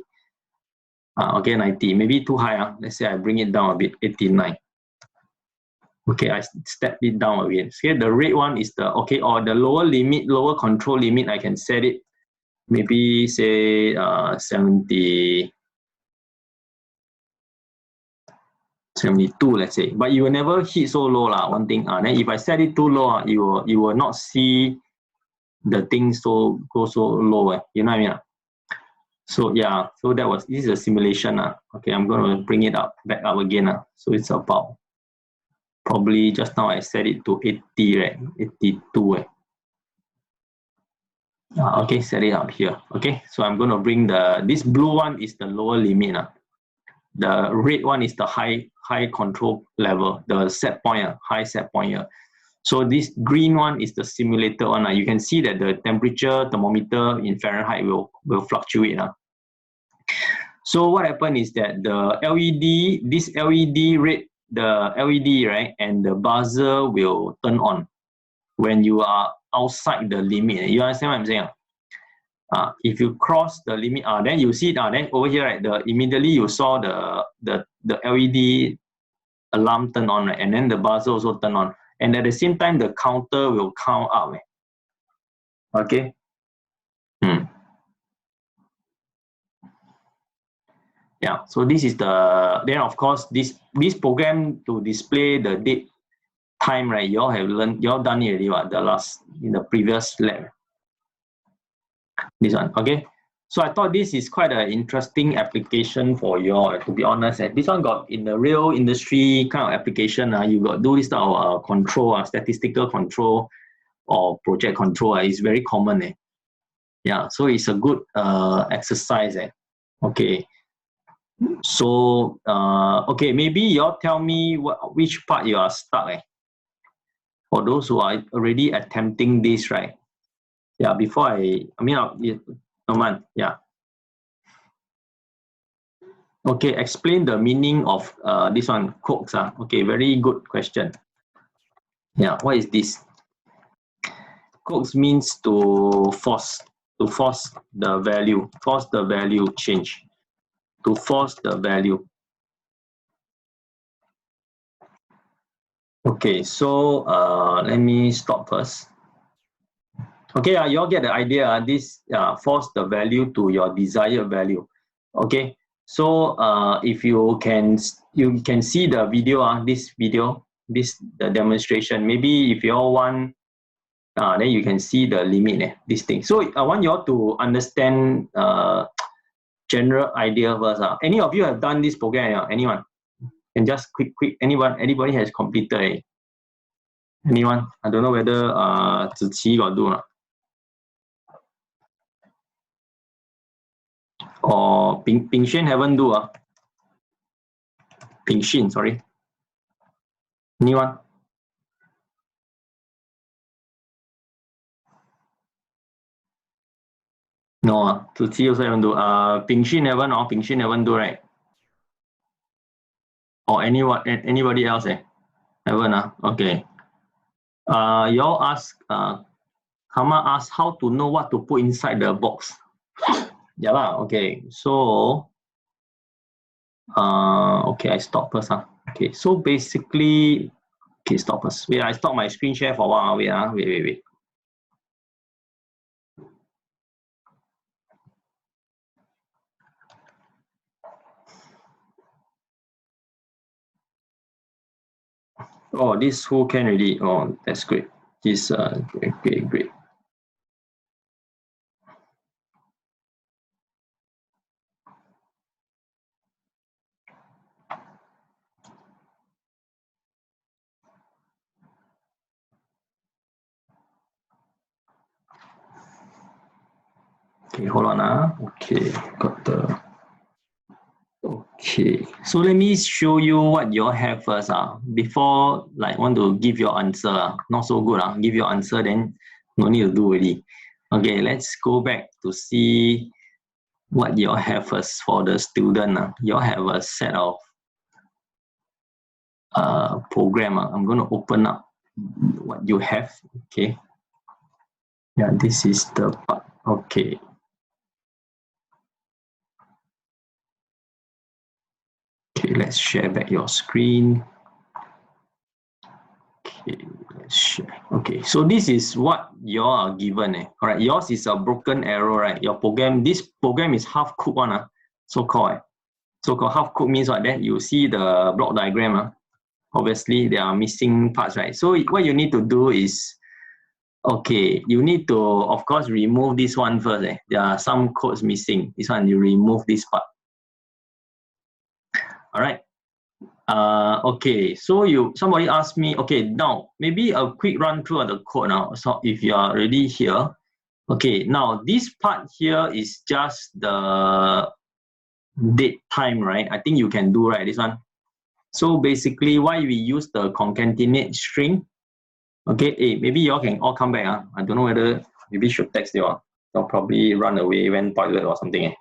S1: Okay, 90, maybe too high. Let's say I bring it down a bit, 89. Okay, I step it down again. So the red one is or the lower limit, lower control limit, I can set it, maybe say 72, let's say. But you will never hit so low, one thing. Then if I set it too low, you will not see the thing go so low. You know what I mean? So yeah, so this is a simulation. Okay, I'm going to bring it back up again. So it's about, probably just now I set it to 80, right? 82. Okay, set it up here. Okay, so I'm going to bring this blue one is the lower limit. The red one is the high control level, the set point, high set point here. So this green one is the simulated one. You can see that the temperature thermometer in Fahrenheit will fluctuate. So what happened is that the LED, this LED red, the LED, right, and the buzzer will turn on when you are outside the limit. You understand what I'm saying? If you cross the limit, then you see then over here, right? Immediately you saw the LED alarm turn on, right? And then the buzzer also turn on, and at the same time the counter will count up. Okay, Yeah, so this is the, then of course this program to display the date time, right? You all have learned, you all done it already, what, the last, in the previous lab. This one, okay. So I thought this is quite an interesting application for you all, to be honest. This one got in the real industry kind of application. You got do this type of control, statistical control or project control. It's very common. Yeah, so it's a good exercise. Okay. So, okay, maybe you all tell me which part you are stuck. For those who are already attempting this, right? Yeah, before Norman, yeah. Okay, explain the meaning of this one, coax. Okay, very good question. Yeah, what is this? Coax means to force the value, force the value change, to force the value. Okay, so let me stop first. Okay, you all get the idea. This force the value to your desired value. Okay, so if you can see the video, the demonstration. Maybe if you all want, then you can see the limit. This thing. So I want you all to understand general idea first. Any of you have done this program? Anyone? And just quick. Anybody has completed? Anyone? I don't know whether Ziqi got do or not. Or Ping Xuan haven't do. Ping Xin, sorry. Anyone? No, Ziqi also haven't do. Ping Xin haven't, or Ping Xin haven't do, right? Or anybody else? Haven't. Okay. Y'all ask. Hama asked how to know what to put inside the box. Yeah lah. Okay. So. Okay, I stop first. Okay. So basically, okay, stop first. Wait, I stop my screen share for a while. Wait. Oh, this who can already. Oh, that's great. This great. Okay, hold on. Okay, got the. Okay, so let me show you what you all have first. Before, like, want to give your answer. Not so good. Give your answer, then no need to do already. Okay, let's go back to see what you all have first for the student. You all have a set of program. I'm going to open up what you have. Okay. Yeah, this is the part. Okay. Okay, let's share back your screen. Okay, let's share. Okay, so this is what you are given. All right, yours is a broken arrow, right? Your program, this program is half cooked one. So-called. So-called half cooked means what? That you see the block diagram. Obviously, there are missing parts, right? So what you need to do is, okay, you need to, of course, remove this one first. There are some codes missing. This one, you remove this part. All right. Okay, so somebody asked me, okay, now maybe a quick run through of the code now. So if you are already here, okay, now this part here is just the date time, right? I think you can do, right, this one. So basically, why we use the concatenate string? Okay, maybe y'all can all come back. I don't know whether maybe should text you. They'll probably run away, went toilet or something.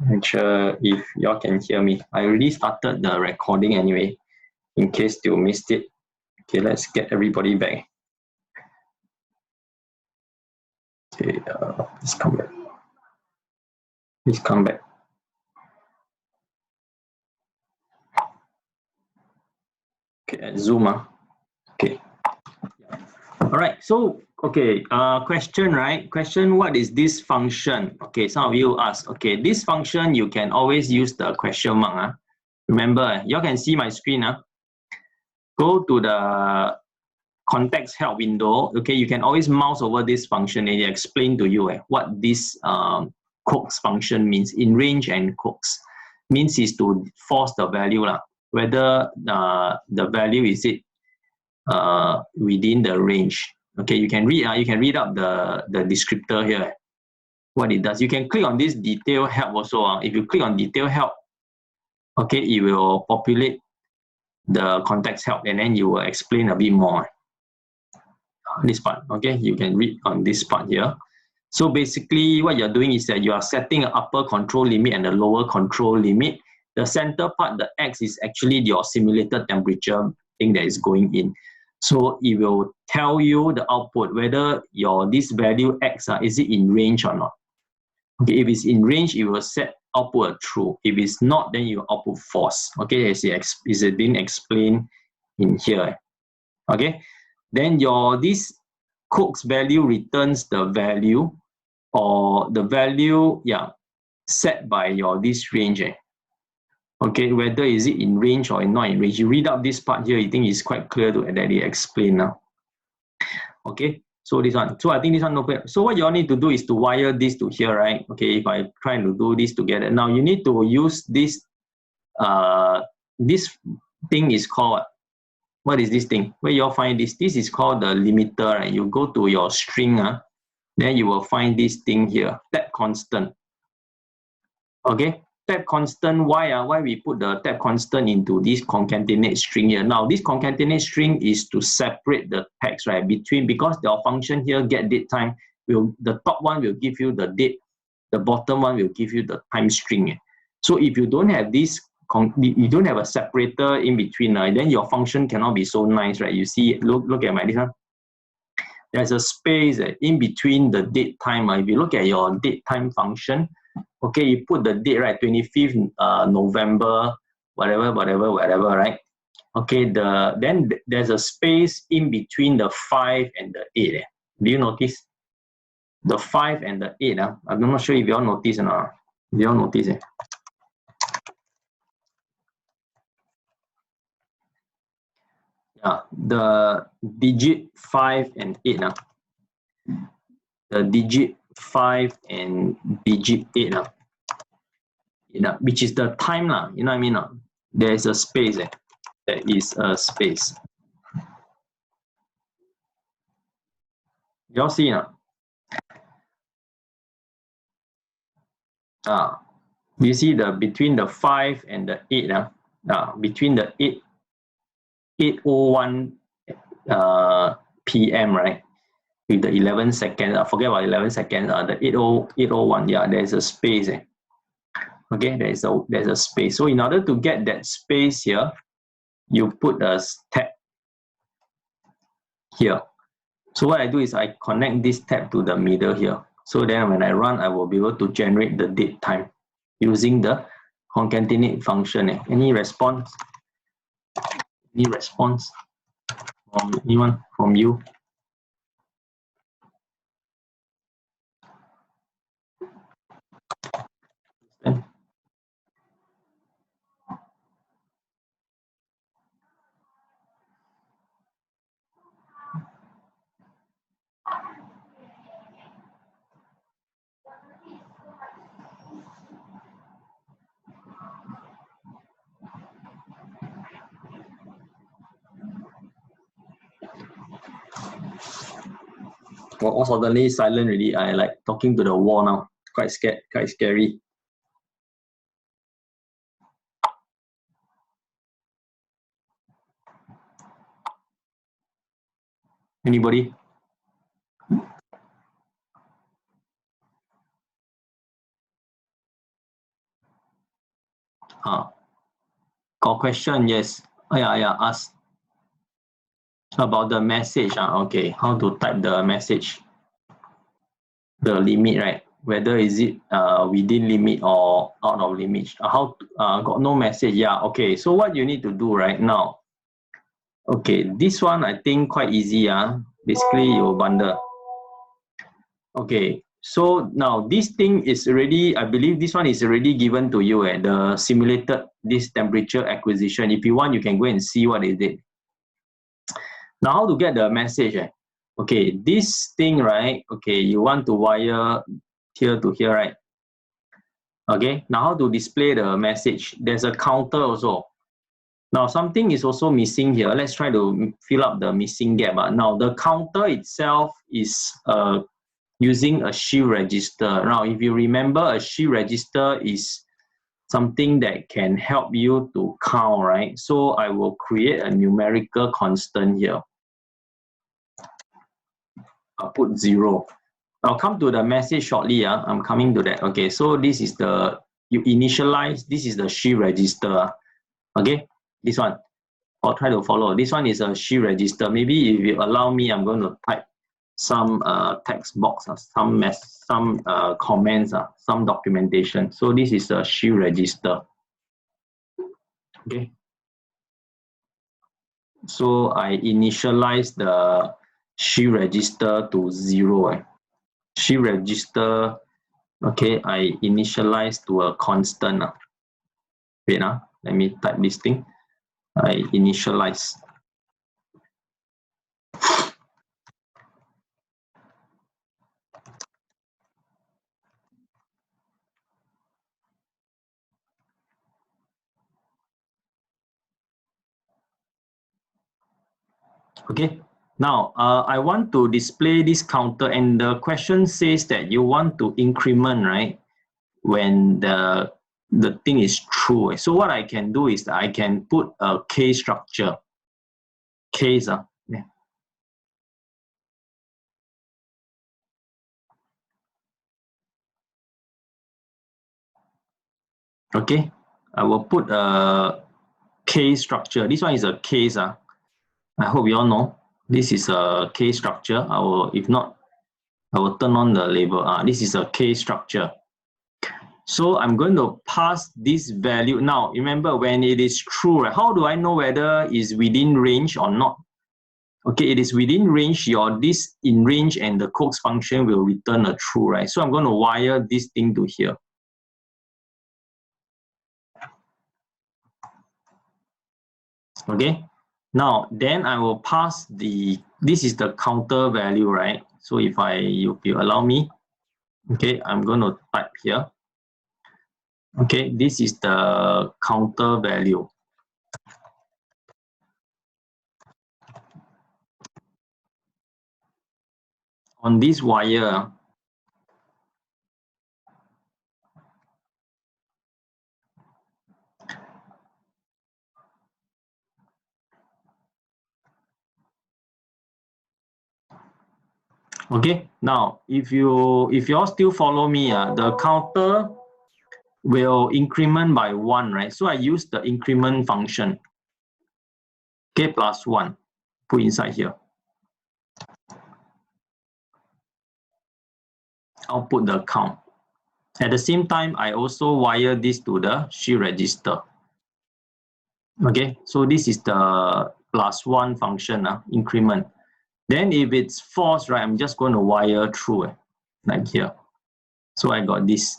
S1: Make sure if y'all can hear me. I already started the recording anyway, in case you missed it. Okay, let's get everybody back. Okay, let's come back. Please come back. Okay, at Zoom. Okay. All right, so, okay, question, right? Question, what is this function? Okay, some of you ask, okay, this function, you can always use the question mark. Remember, you can see my screen. Go to the context help window. Okay, you can always mouse over this function and it explain to you what this coax function means. In range and coax means is to force the value, whether the value is it within the range. Okay, you can read up the descriptor here, what it does. You can click on this detail help also. If you click on detail help, okay, it will populate the context help and then you will explain a bit more. This part, okay, you can read on this part here. So basically what you're doing is that you are setting an upper control limit and a lower control limit. The center part, the X, is actually your simulated temperature thing that is going in. So it will tell you the output, whether this value X, is it in range or not. Okay, if it's in range, it will set output a true. If it's not, then you output false. Okay, as it didn't explain in here. Okay, then this coax value returns the value, or the value, set by this range. Okay, whether is it in range or not in range. You read up this part here, you think it's quite clear that they explain now. Okay, so this one. So I think this one no problem. So what you all need to do is to wire this to here, right? Okay, if I try to do this together. Now you need to use this, this thing is called, what is this thing? Where you all find this? This is called the limiter, right? You go to your string, then you will find this thing here, tab constant. Okay, tab constant, why we put the tab constant into this concatenate string here? Now this concatenate string is to separate the text, right, because the function here get date time, the top one will give you the date, the bottom one will give you the time string. So if you don't have this, you don't have a separator in between, then your function cannot be so nice, right? You see, look at this one. There's a space in between the date time. If you look at your date time function, okay, you put the date, right, 25th November, whatever, right? Okay, then there's a space in between the 5 and the 8. Do you notice? The 5 and the 8. I'm not sure if you all notice or not. If you all notice it. Yeah, the digit 5 and 8. The digit 5 and digit 8. Which is the time, you know what I mean? There is a space. There is a space. You all see now? You see between the 5 and the 8, between the 8:01 p.m., right? With the 11 seconds, forget about 11 seconds, the 8:01, there's a space. Okay, there's a space. So in order to get that space here, you put a tab here. So what I do is I connect this tab to the middle here. So then when I run, I will be able to generate the date time using the concatenate function. Any response? Any response from anyone? From you? All suddenly silent already. I like talking to the wall now. Quite scared, quite scary. Anybody? Got question? Yes. Ask about the message. Okay, how to type the message? The limit, right? Whether is it within limit or out of limit? Got no message? Yeah. Okay. So what you need to do right now? Okay, this one I think quite easy. Basically, you bundle. Okay, so now this thing is already, I believe this one is already given to you, the simulated this temperature acquisition. If you want, you can go and see what is it. Now, how to get the message? Okay, this thing, right? Okay, you want to wire here to here, right? Okay, now how to display the message? There's a counter also. Now, something is also missing here. Let's try to fill up the missing gap. Now, the counter itself is using a shift register. Now, if you remember, a shift register is something that can help you to count, right? So I will create a numerical constant here. I'll put 0. I'll come to the message shortly. I'm coming to that. Okay, so this is the, you initialize, this is the shift register. Okay, this one. I'll try to follow. This one is a shift register. Maybe if you allow me, I'm going to type some text box, some comments, some documentation. So this is a shift register. Okay. So I initialize the shift register to 0. Shift register, okay, I initialize to a constant. Wait, let me type this thing. I initialize. Okay, now I want to display this counter, and the question says that you want to increment, right, when the thing is true. So what I can do is that I can put a case structure. Case. Yeah. Okay, I will put a case structure. This one is a case. I hope you all know. This is a case structure. I will, if not, I will turn on the label. This is a case structure. So I'm going to pass this value. Now, remember, when it is true, right, how do I know whether it's within range or not? Okay, it is within range. Your this in range and the Coax function will return a true, right? So I'm going to wire this thing to here. Okay, now then I will pass this is the counter value, right? So if you allow me, okay, I'm going to type here. Okay, this is the counter value. On this wire, okay, now if you all still follow me, the counter will increment by 1, right? So I use the increment function. Okay, plus 1, put inside here. Output the count. At the same time, I also wire this to the shift register. Okay, so this is the plus 1 function, increment. Then if it's false, right, I'm just going to wire through, like here. So I got this.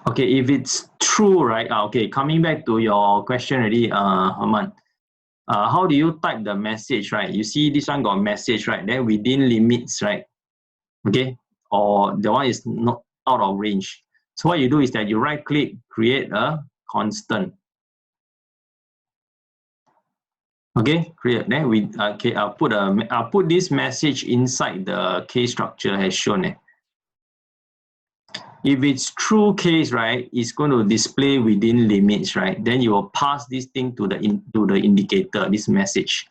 S1: Okay, if it's true, right? Okay, coming back to your question already, Herman. How do you type the message, right? You see this one got message, right? Then within limits, right? Okay, or the one is not out of range. So what you do is that you right click, create a constant. Okay, create. Then we okay. I'll put this message inside the case structure as shown. If it's true case, right, it's going to display within limits, right? Then you will pass this thing to the indicator, this message.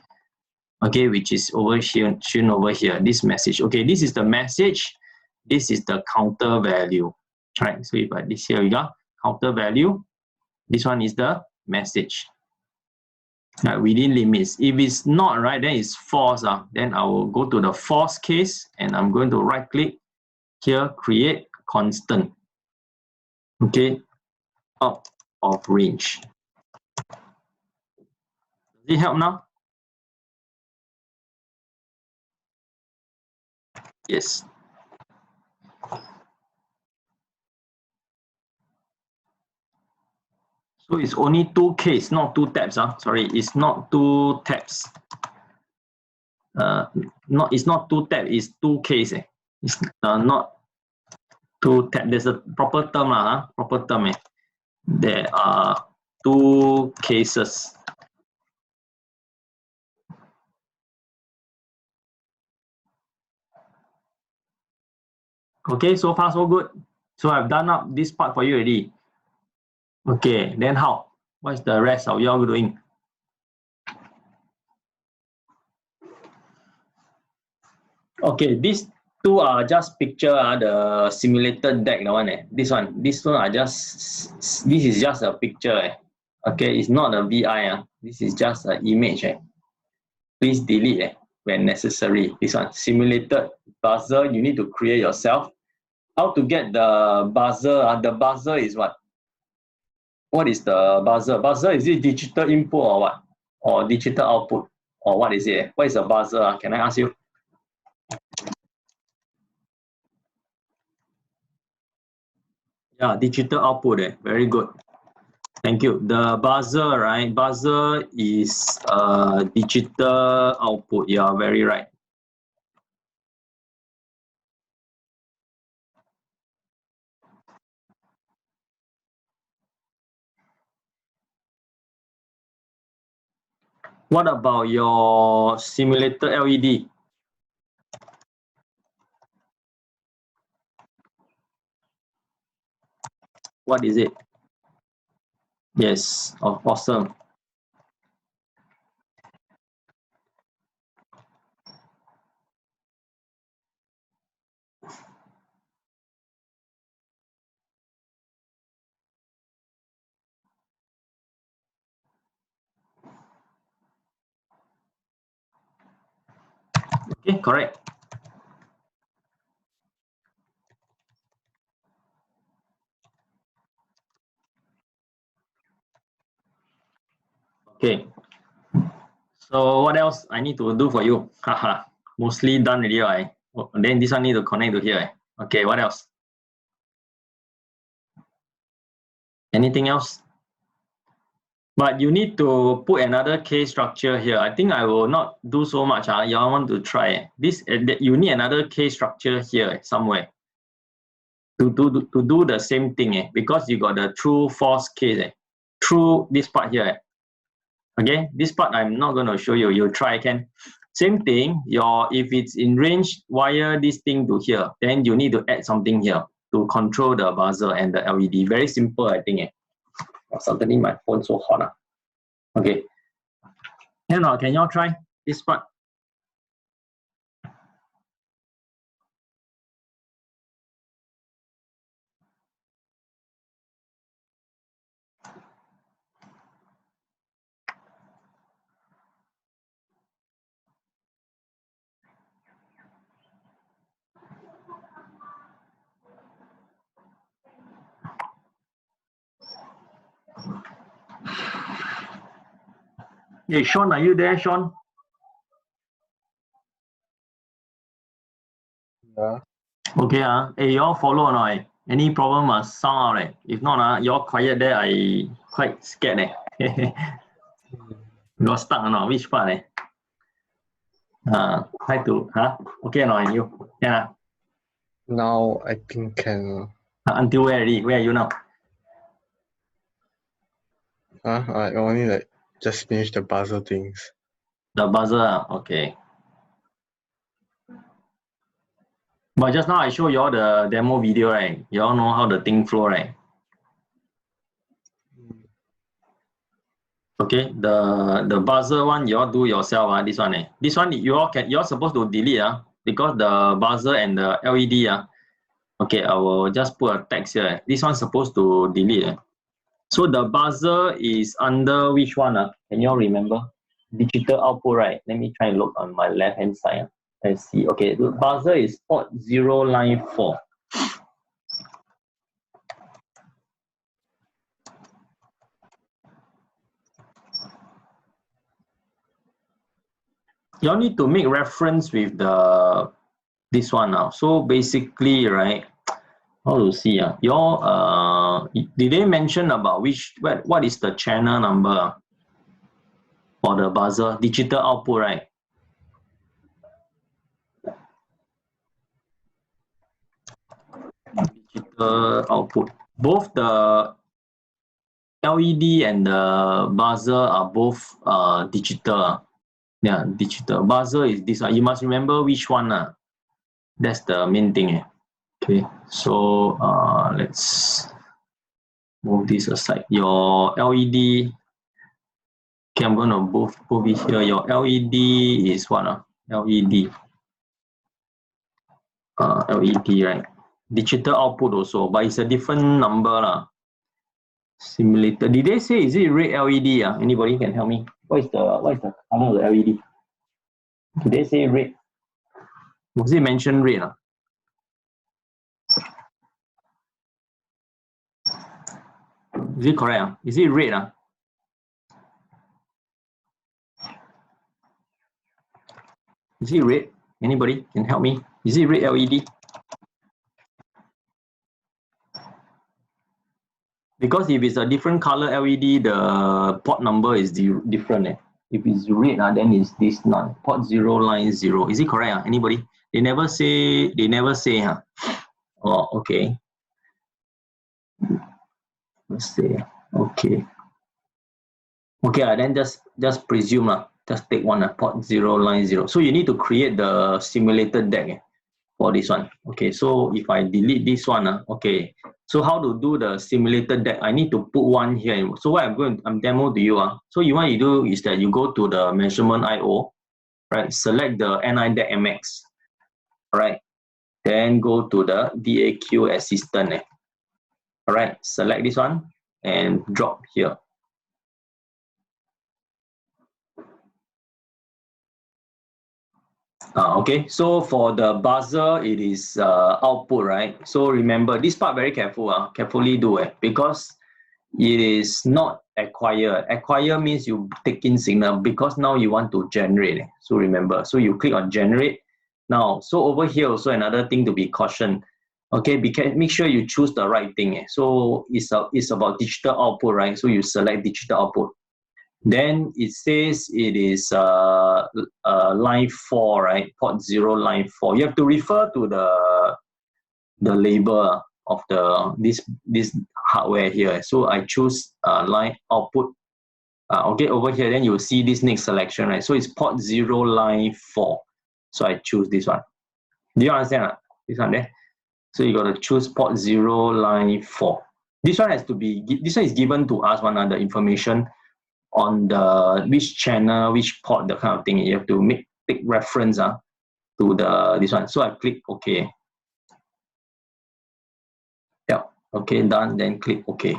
S1: Okay, which is over here, shown over here, this message. Okay, this is the message. This is the counter value, right? So if this here we go, counter value. This one is the message. Right, within limits. If it's not, right, then it's false. Then I will go to the false case and I'm going to right click here, create constant. Okay, out of range. Does it help now? Yes. So it's only 2 Ks, not 2 tabs. Sorry, it's not 2 tabs. It's not 2 tabs, it's 2 Ks. It's not 2 tabs. There's a proper term, proper term. There are 2 cases. Okay, so far so good. So I've done up this part for you already. Okay, then how? What's the rest of y'all doing? Okay, these two are just picture the simulated deck. The one, this one are just. This is just a picture. Okay, it's not a VI. This is just an image. Please delete when necessary. This one simulated buzzer. You need to create yourself. How to get the buzzer? The buzzer is what? What is the buzzer? Buzzer, is it digital input or what? Or digital output? Or what is it? What is a buzzer? Can I ask you? Yeah, digital output. Very good. Thank you. The buzzer, right? Buzzer is digital output. You are very right. What about your simulated LED? What is it? Yes, awesome. Okay, correct. Okay. So what else I need to do for you? Haha, mostly done already, right? Then this one need to connect to here. Okay, what else? Anything else? But you need to put another K structure here. I think I will not do so much. Y'all want to try this? You need another K structure here somewhere to do the same thing. Because you got the true false case through this part here. Okay, this part I'm not going to show you. You try again. Same thing. If it's in range, wire this thing to here. Then you need to add something here to control the buzzer and the LED. Very simple, I think. Suddenly my phone so hot. Okay. Can y'all try this part? Hey, Sean, are you there, Sean?
S2: Yeah.
S1: Okay, hey, y'all follow or not? Any problem sound out? If not, y'all quiet there, I quite scared. You're stuck or not? Which part? Try to, okay or not, you? Yeah.
S2: Now I think can.
S1: Until where already? Where are you now?
S2: I only just finished the puzzle things.
S1: The buzzer, okay. But just now I show y'all the demo video, right? Y'all know how the thing flow, right? Okay, the buzzer one y'all do yourself. This one, this one you're supposed to delete because the buzzer and the LED Okay, I will just put a text here. This one's supposed to delete. So the buzzer is under which one? Can you all remember? Digital output, right? Let me try and look on my left hand side. Let's see. Okay, the buzzer is port 0 line 4. You all need to make reference with the this one now. So basically, right, how to see your did they mention about what is the channel number for the buzzer digital output, right? Digital output. Both the LED and the buzzer are both digital. Yeah, digital. Buzzer is this one. You must remember which one. That's the main thing. Okay, so let's move this aside. Your LED. Okay, I'm going to move it here. Your LED is what? LED. LED, right? Digital output also, but it's a different number. Simulator. Did they say is it red LED? Anybody can help me? What is the color of the LED? Did they say red? Was it mentioned red? Is it correct? Is it red? Is it red? Anybody can help me? Is it red LED? Because if it's a different color LED, the port number is different. If it's red, then it's this line, port 0, line 0. Is it correct? Anybody? They never say. Oh, okay. Let's see. Okay. Okay, then just presume just take one port 0, line 0. So you need to create the simulated deck for this one. Okay, so if I delete this one, okay. So how to do the simulated deck? I need to put one here. So what I'm demo to you. So what you do is that you go to the measurement IO, right? Select the NI deck MX, right? Then go to the Viq Assistant. All right, select this one and drop here. Okay, so for the buzzer, it is output, right? So remember this part very careful, carefully do it because it is not acquire. Acquire means you take in signal because now you want to generate. So remember, so you click on generate. Now, so over here also another thing to be cautioned. Okay, make sure you choose the right thing. So it's about digital output, right? So you select digital output. Then it says it is line 4, right? Port 0, line 4. You have to refer to the label of this hardware here. So I choose line output. Okay, over here, then you'll see this next selection, right? So it's port 0, line 4. So I choose this one. Do you understand this one there? So you got to choose port 0, line 4. This one is given to us the information on the which channel, which port, the kind of thing. You have to take reference to this one. So I click OK. Yeah, okay, done. Then click OK.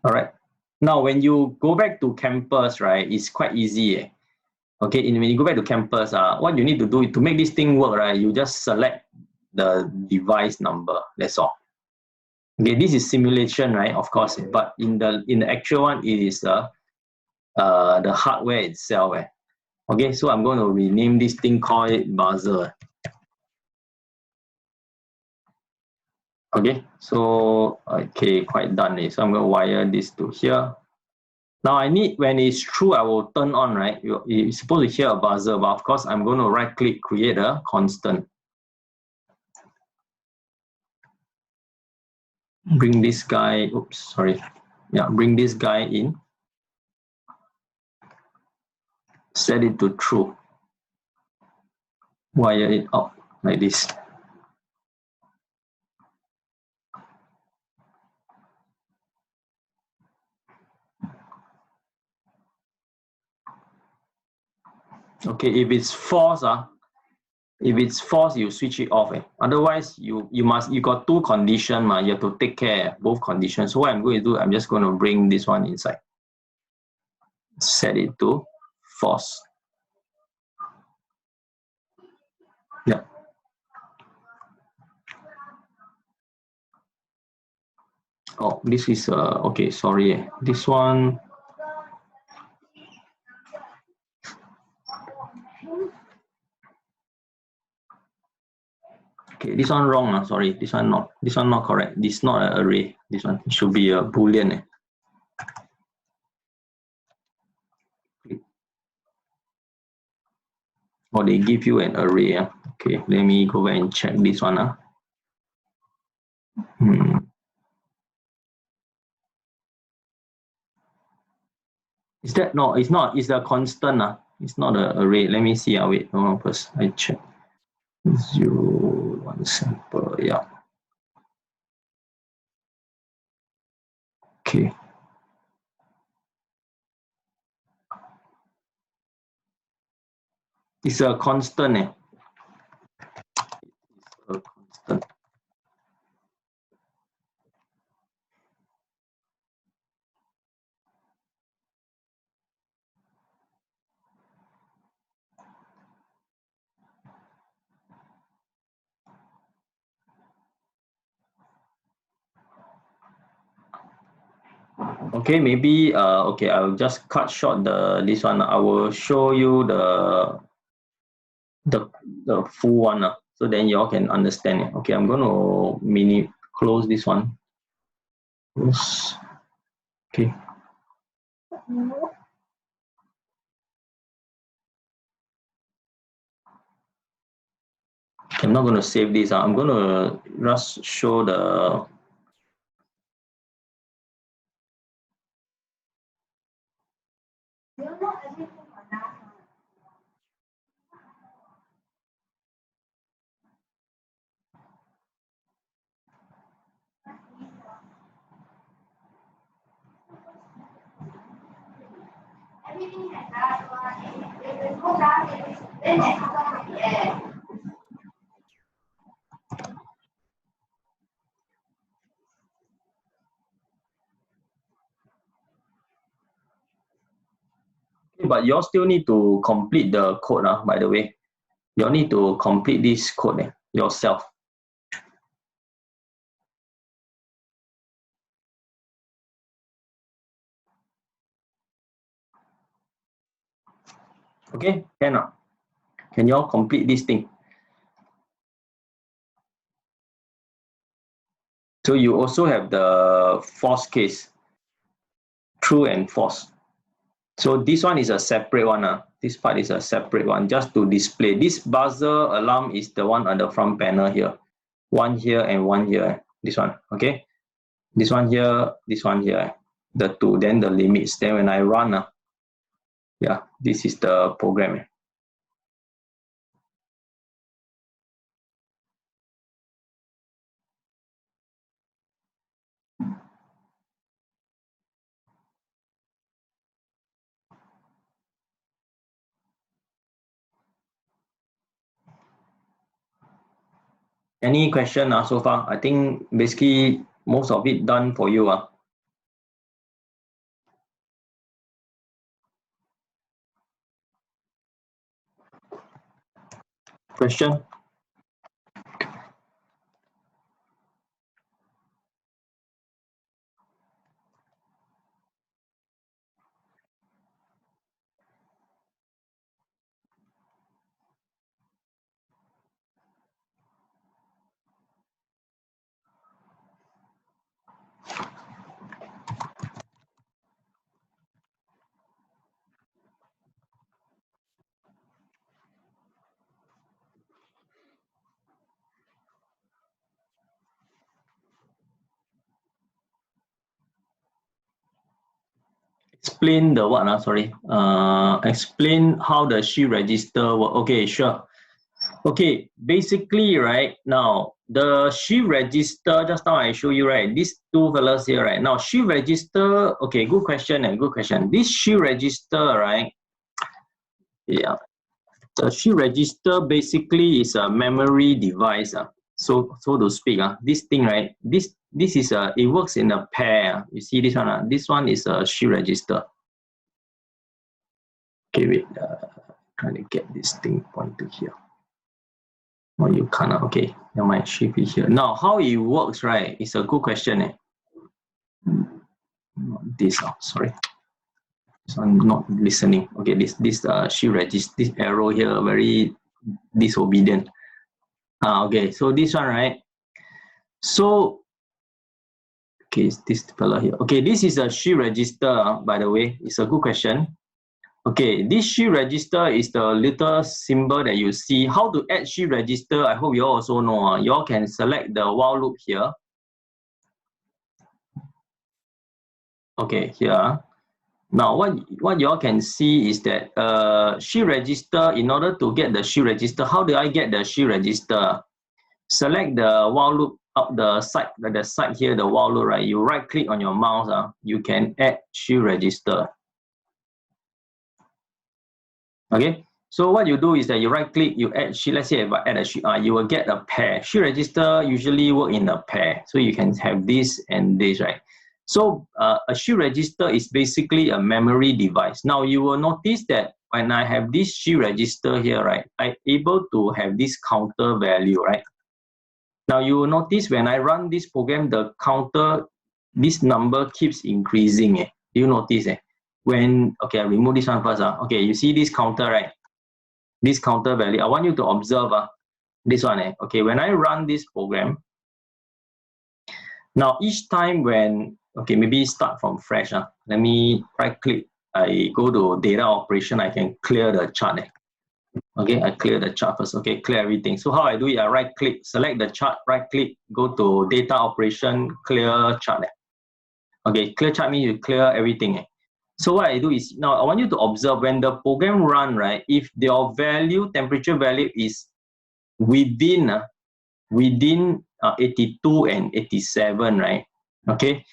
S1: All right. Now, when you go back to campus, right, it's quite easy. Okay, when you go back to campus, what you need to do to make this thing work, right, you just select the device number. That's all. Okay, this is simulation, right? Of course, but in the actual one, it is the hardware itself. Okay, so I'm going to rename this thing, call it buzzer. Okay, so okay, quite done. So I'm going to wire this to here. Now when it's true, I will turn on, right? You're supposed to hear a buzzer, but of course, I'm going to right click, create a constant. Bring this guy, bring this guy in. Set it to true. Wire it up like this. Okay, if it's false, you switch it off. Otherwise, you got two conditions, you have to take care of both conditions. So what I'm going to do, I'm just going to bring this one inside. Set it to false. Yeah. Oh, this is okay, sorry. This one. Okay, this one wrong. Sorry, this one not correct. This not an array. This one should be a boolean. Or they give you an array. Okay, let me go back and check this one. Is that no? It's not. It's a constant. It's not an array. Let me see. Wait. No, first I check. 0, 1 sample. Yeah. Okay. It's a constant. It's a constant. Okay, maybe okay, I'll just cut short this one. I will show you the full one, so then you all can understand it. Okay, I'm going to close this one. Close. Okay. I'm not going to save this. I'm going to just show the but you all still need to complete the code, by the way. You all need to complete this code yourself. Okay, can you all complete this thing? So you also have the false case, true and false. So this one is a separate one. This part is a separate one, just to display. This buzzer alarm is the one on the front panel here. One here and one here. This one, okay? This one here, the two, then the limits. Then when I run, yeah, this is the program. Any question so far? I think basically most of it done for you. Question? Explain the what? Sorry. Explain how the she register work. Okay, sure. Okay, basically, right now, the she register, just now I show you, right? These two fellas here, right? Now, she register, okay, good question and good question. This she register, right? Yeah. The she register basically is a memory device. So to speak, this thing, right? This is it works in a pair. You see this one? This one is a she register. Okay, wait. Trying to get this thing pointed here. Oh, you can't. Okay, never mind. Shift it here. Now, how it works, right? It's a good question. This, sorry. So I'm not listening. Okay, this she register, this arrow here very disobedient. Okay, so this one, right? So, okay, is this fella here? Okay, this is a she register, by the way. It's a good question. Okay, this she register is the little symbol that you see. How to add she register? I hope you all also know. You all can select the while loop here. Okay, here. Now, what you all can see is that she register, in order to get the she register, how do I get the she register? Select the while loop up the side here, the while loop, right? You right click on your mouse, you can add she register. Okay, so what you do is that you right click, you add she, let's say if I add a she, you will get a pair. She register usually work in a pair. So you can have this and this, right? So a she register is basically a memory device. Now you will notice that when I have this she register here, right, I'm able to have this counter value, right? Now you will notice when I run this program, the counter, this number keeps increasing. Do you notice? When, okay, I remove this one first. Okay, you see this counter, right? This counter value. I want you to observe this one. Okay, when I run this program, now each time when, okay, maybe start from fresh. Let me right click. I go to data operation. I can clear the chart. Okay, I clear the chart first. Okay, clear everything. So how I do it, I right click, select the chart, right click, go to data operation, clear chart. Okay, clear chart means you clear everything. So what I do is, now I want you to observe when the program run, right, if your value, temperature value is within 82 and 87, right? Okay,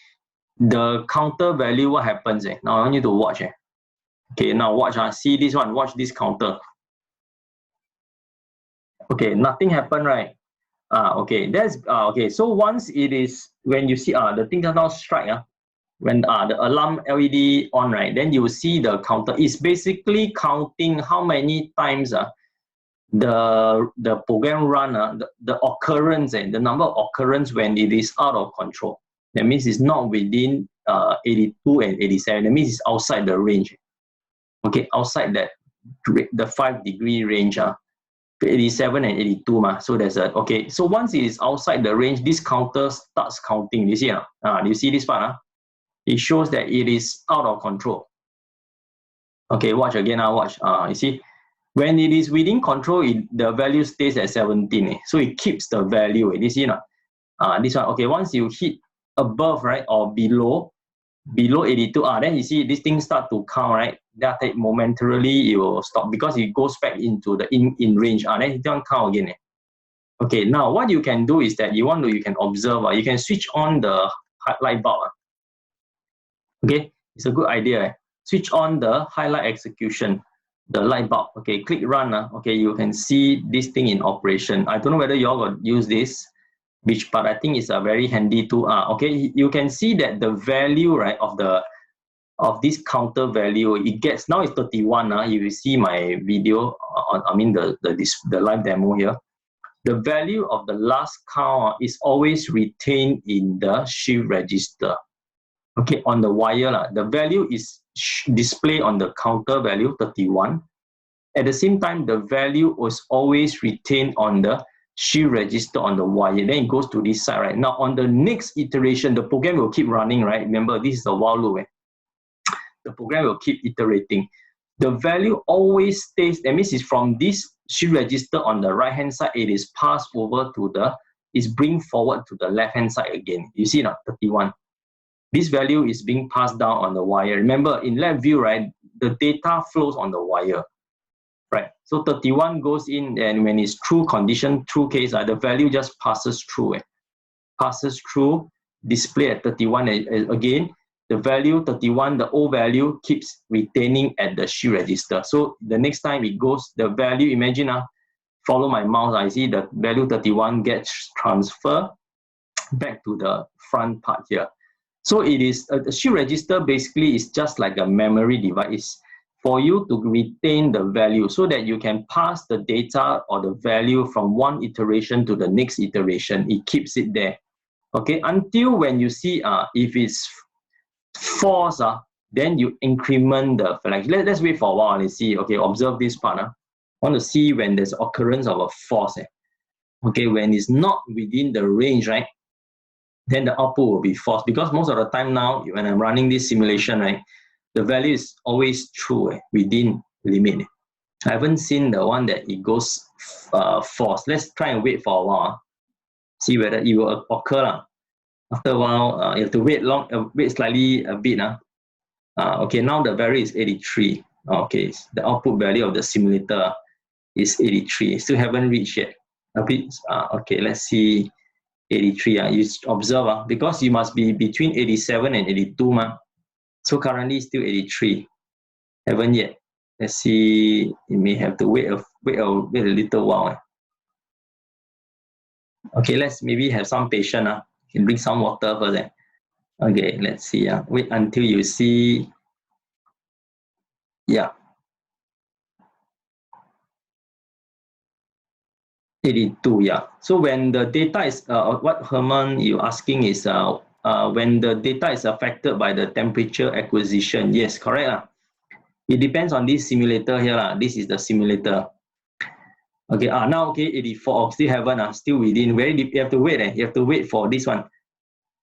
S1: the counter value, what happens? Now I want you to watch. Okay, now watch. See this one, watch this counter. Okay, nothing happened, right? Okay, that's okay. So once it is, when you see the thing does not strike, when the alarm LED on, right, then you will see the counter. It's basically counting how many times the program run, the occurrence and the number of occurrence when it is out of control. That means it's not within 82 and 87. That means it's outside the range. Okay, outside that the 5-degree range. 87 and 82 so there's a, okay, so once it is outside the range, this counter starts counting. You see do you see this part? It shows that it is out of control. Okay, watch again. Watch. You see, when it is within control, the value stays at 17. So it keeps the value. You see this one. Okay, once you hit above, right, or below 82, then you see this thing start to count, right? That momentarily it will stop because it goes back into the in range. Then it don't count again. Okay, now what you can do is that you can observe. You can switch on the light bulb. Okay, it's a good idea. Switch on the highlight execution, the light bulb. Okay, click run. Okay, you can see this thing in operation. I don't know whether you all got use this, but I think it's a very handy tool. Okay, you can see that the value, right, of this counter value, it gets, now it's 31. You will see my video the live demo here. The value of the last count is always retained in the shift register. Okay, on the wire, the value is displayed on the counter value 31. At the same time, the value was always retained on the shift register on the wire. Then it goes to this side, right? Now on the next iteration, the program will keep running, right? Remember, this is a while loop. The program will keep iterating. The value always stays, that means it's from this shift register on the right hand side, it is passed over to is bring forward to the left hand side again. You see now, 31. This value is being passed down on the wire. Remember, in Labview, right, the data flows on the wire, right? So 31 goes in, and when it's true condition, true case, the value just passes through. Passes through, display at 31 again. The value 31, the old value keeps retaining at the shift register. So the next time it goes, the value, imagine, follow my mouse, I see the value 31 gets transferred back to the front part here. So it is, a shift register basically is just like a memory device for you to retain the value so that you can pass the data or the value from one iteration to the next iteration. It keeps it there. Okay, until when you see if it's false, then you increment the flag. Let's wait for a while and see. Okay, observe this part. I want to see when there's occurrence of a false. Okay, when it's not within the range, right, then the output will be false, because most of the time now, when I'm running this simulation, right, the value is always true, within limit. I haven't seen the one that it goes false. Let's try and wait for a while. See whether it will occur. After a while, you have to wait slightly a bit. Okay, now the value is 83. Okay, the output value of the simulator is 83. Still haven't reached yet. A bit. Okay, let's see. 83. You observe, because you must be between 87 and 82. So currently still 83. Haven't yet. Let's see. You may have to wait a little while. Okay, let's maybe have some patience. You can drink some water first. Okay, let's see. Wait until you see. Yeah. 82, yeah. So when the data is, what Herman you asking is, when the data is affected by the temperature acquisition. Yes, correct. It depends on this simulator here. This is the simulator. Okay, now, okay, 84, still haven't, still within. Very deep. You have to wait. You have to wait for this one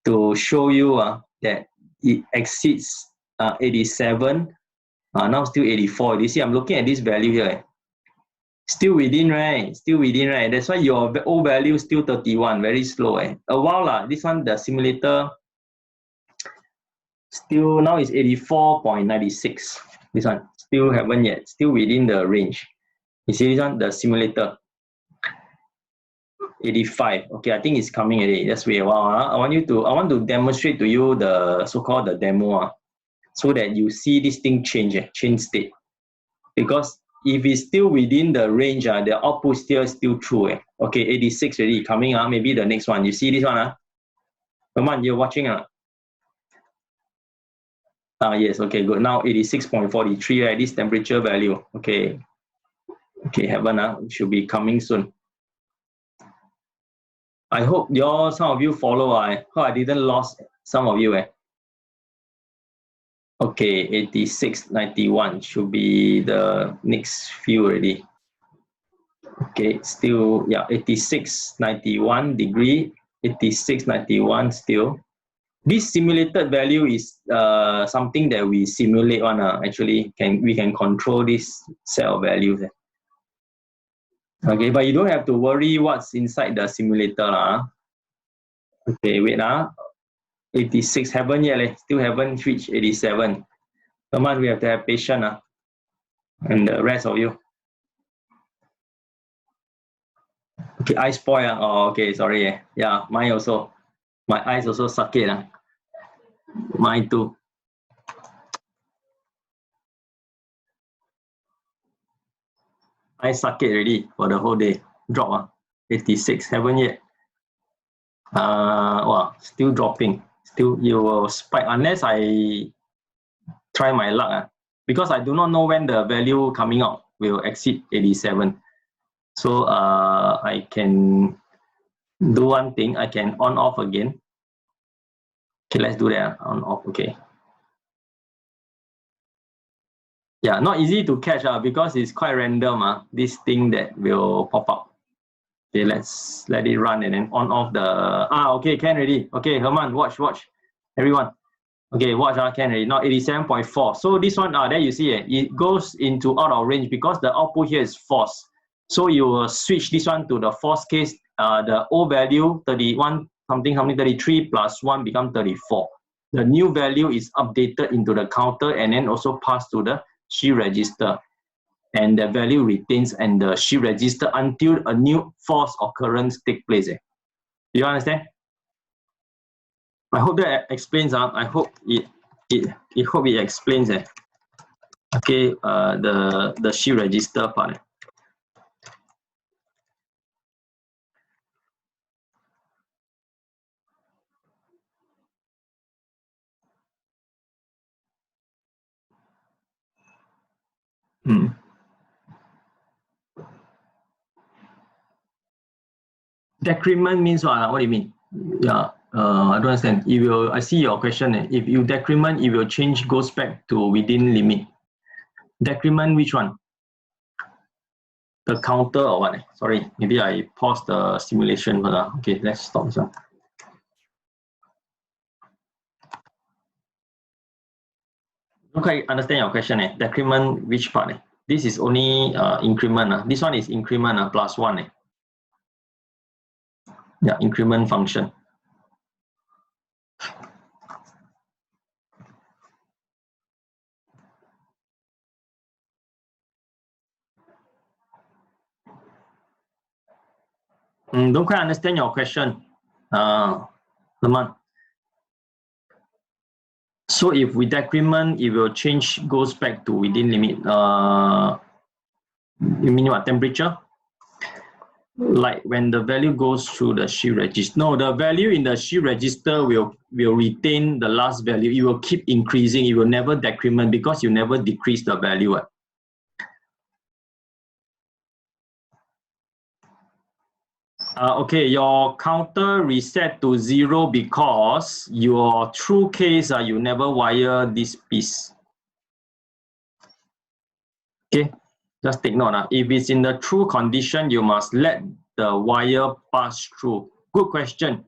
S1: to show you that it exceeds 87. Now still 84. You see, I'm looking at this value here. Still within, right? Still within, right? That's why your O value still 31, very slow. A while, this one, the simulator, still now is 84.96. This one, still haven't yet, still within the range. You see this one, the simulator, 85. Okay, I think it's coming already. Just wait a while. I want to demonstrate to you the so-called the demo, so that you see this thing change state. Because if it's still within the range, the output still true. Okay, 86 already coming. Maybe the next one. You see this one? Come on, you're watching. Yes, okay, good. Now 86.43, right? This temperature value. Okay. Okay, haven't. Should be coming soon. I hope some of you follow. I hope I didn't lost some of you. Okay, 86.91 should be the next few already. Okay, still, yeah, 86.91 degree, 86.91 still. This simulated value is something that we simulate on. Actually, we can control this set of values. Okay, but you don't have to worry what's inside the simulator. Okay, wait. 86 haven't yet. Still haven't reached 87. Come on, we have to have patience. And the rest of you. Okay, eye spoil. Oh, okay, sorry. Yeah, mine also. My eyes also suck it. Mine too. I suck it already for the whole day. Drop. 86. Haven't yet. Well, still dropping. Still, you will spike unless I try my luck. Because I do not know when the value coming out will exceed 87. So I can do one thing. I can on off again. Okay, let's do that. On off. Okay. Yeah, not easy to catch because it's quite random. This thing that will pop up. Okay, let's let it run and then on off the okay, can already. Okay, Herman, watch. Everyone. Okay, watch can already. Now 87.4. So this one, there you see it goes into out of range because the output here is false. So you will switch this one to the false case. The O value 31 something 33 plus 1 become 34. The new value is updated into the counter and then also passed to the shift register. And the value retains and the shift register until a new false occurrence take place. Do you understand? I hope that explains. I hope it explains. Okay, the shift register part. Decrement means what? What do you mean? Yeah, I don't understand. I see your question. If you decrement, it will change, goes back to within limit. Decrement, which one? the counter or what? Sorry, maybe I pause the simulation for that. Okay, let's stop this one. Don't quite understand your question. Decrement which part? This is only increment. This one is increment plus 1. Yeah, increment function. Don't quite understand your question, Lemon. So if we decrement, it will change, goes back to within limit. You mean what, temperature? Like when the value goes through the shift register. No, the value in the shift register will retain the last value. It will keep increasing. It will never decrement because you never decrease the value. Okay, your counter reset to 0 because your true case, you never wire this piece. Okay, just take note. If it's in the true condition, you must let the wire pass through. Good question.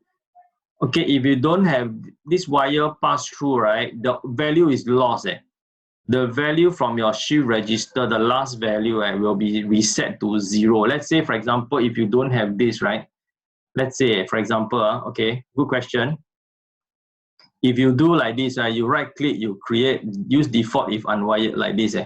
S1: Okay, if you don't have this wire pass through, right, the value is lost. The value from your shift register, the last value, will be reset to 0. Let's say, for example, if you don't have this, right? Let's say, for example, okay, good question. If you do like this, you right click, you create, use default if unwired like this.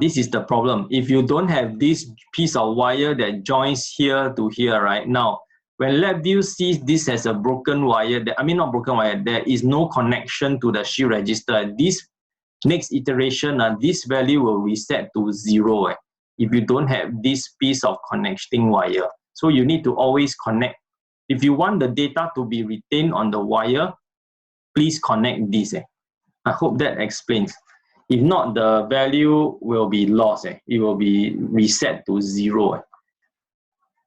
S1: This is the problem. If you don't have this piece of wire that joins here to here, right? Now, when Labview sees this as a broken wire, not broken wire, there is no connection to the shift register. This next iteration, this value will reset to 0 if you don't have this piece of connecting wire. So you need to always connect. If you want the data to be retained on the wire, please connect this. I hope that explains. If not, the value will be lost. It will be reset to 0.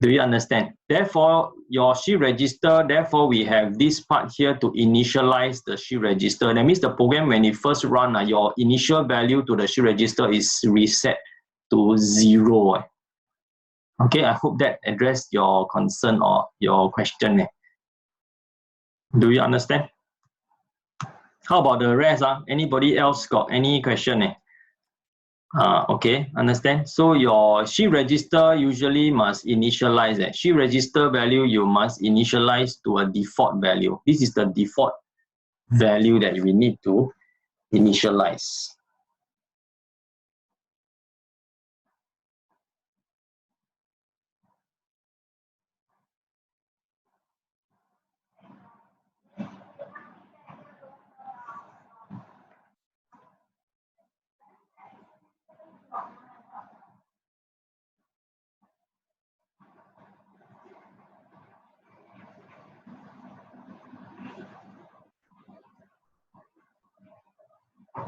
S1: Do you understand? Therefore, your shift register, therefore we have this part here to initialize the shift register. That means the program, when it first run, your initial value to the shift register is reset to 0. Okay, I hope that addressed your concern or your question. Do you understand? How about the rest? Anybody else got any question? Okay, understand. So your shift register usually must initialize. Shift register value you must initialize to a default value. This is the default value that we need to initialize.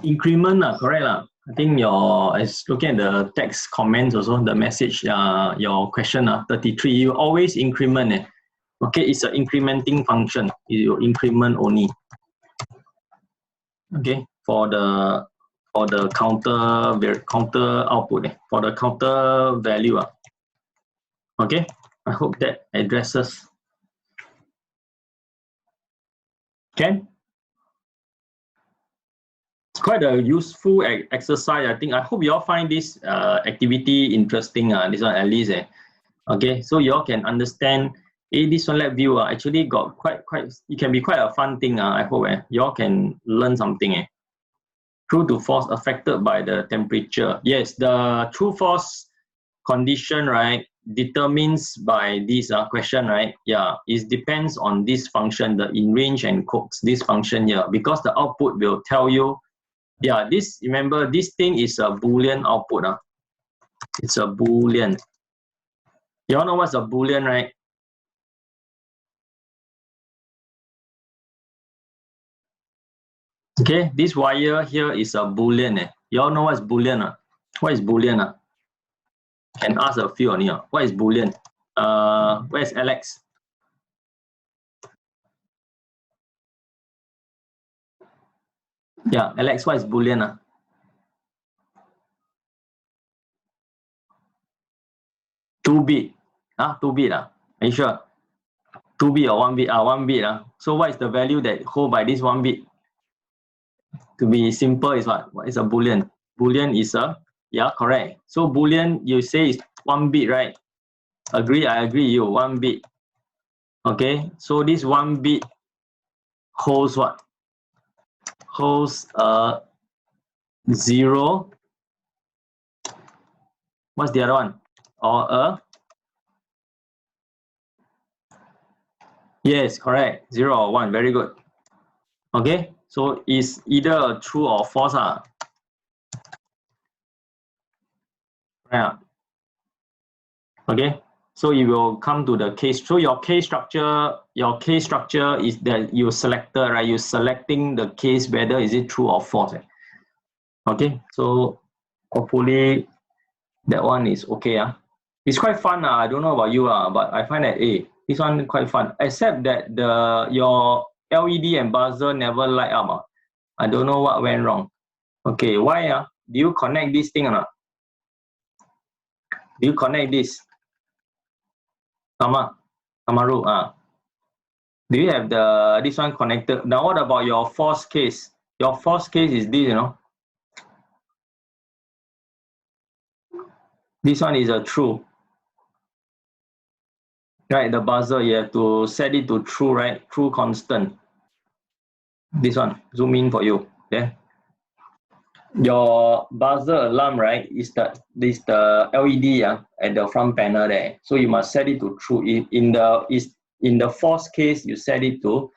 S1: Increment, correct. I think I was looking at the text comments also, the message, your question, 33, you always increment. Okay, it's an incrementing function. You increment only. Okay, for the counter output, for the counter value. Okay, I hope that addresses. Can? It's quite a useful exercise. I hope you all find this activity interesting. This one at least. Okay, so you all can understand. This one Labview actually got quite. It can be quite a fun thing. I hope you all can learn something. True to false affected by the temperature. Yes, the true false condition, right, determines by this question, right? Yeah, it depends on this function, the in range and codes, this function here, because the output will tell you. Yeah, remember, this thing is a Boolean output. It's a Boolean. You all know what's a Boolean, right? Okay, this wire here is a Boolean. You all know what's Boolean? What is Boolean? Can ask a few on here. What is Boolean? Where's Alex? Yeah, Alex, what is Boolean? 2 bit. 2 bit. Are you sure? 2 bit or 1 bit? 1 bit. So what is the value that hold by this 1 bit? To be simple is what? What is a boolean? Boolean is a, yeah, correct. So boolean, you say is 1 bit, right? Agree, I agree you, 1 bit. Okay, so this 1 bit holds what? Holds 0. What's the other one? Or a? Yes, correct. 0 or 1. Very good. Okay, so it's either a true or false. Yeah. Okay, so it will come to the case. So your case structure is that you selected, right? You're selecting the case whether is it true or false. Okay, so hopefully that one is okay. It's quite fun. I don't know about you, but I find that this one quite fun. Except that your LED and buzzer never light up. I don't know what went wrong. Okay, why? Do you connect this thing or not? Do you connect this? Kamaru, do you have this one connected? Now what about your false case? Your false case is this, This one is a true. Right, the buzzer, you have to set it to true, right? True constant. This one, zoom in for you. Okay. Your buzzer alarm, right, is the LED at the front panel there. So you must set it to true. In the false case, you set it to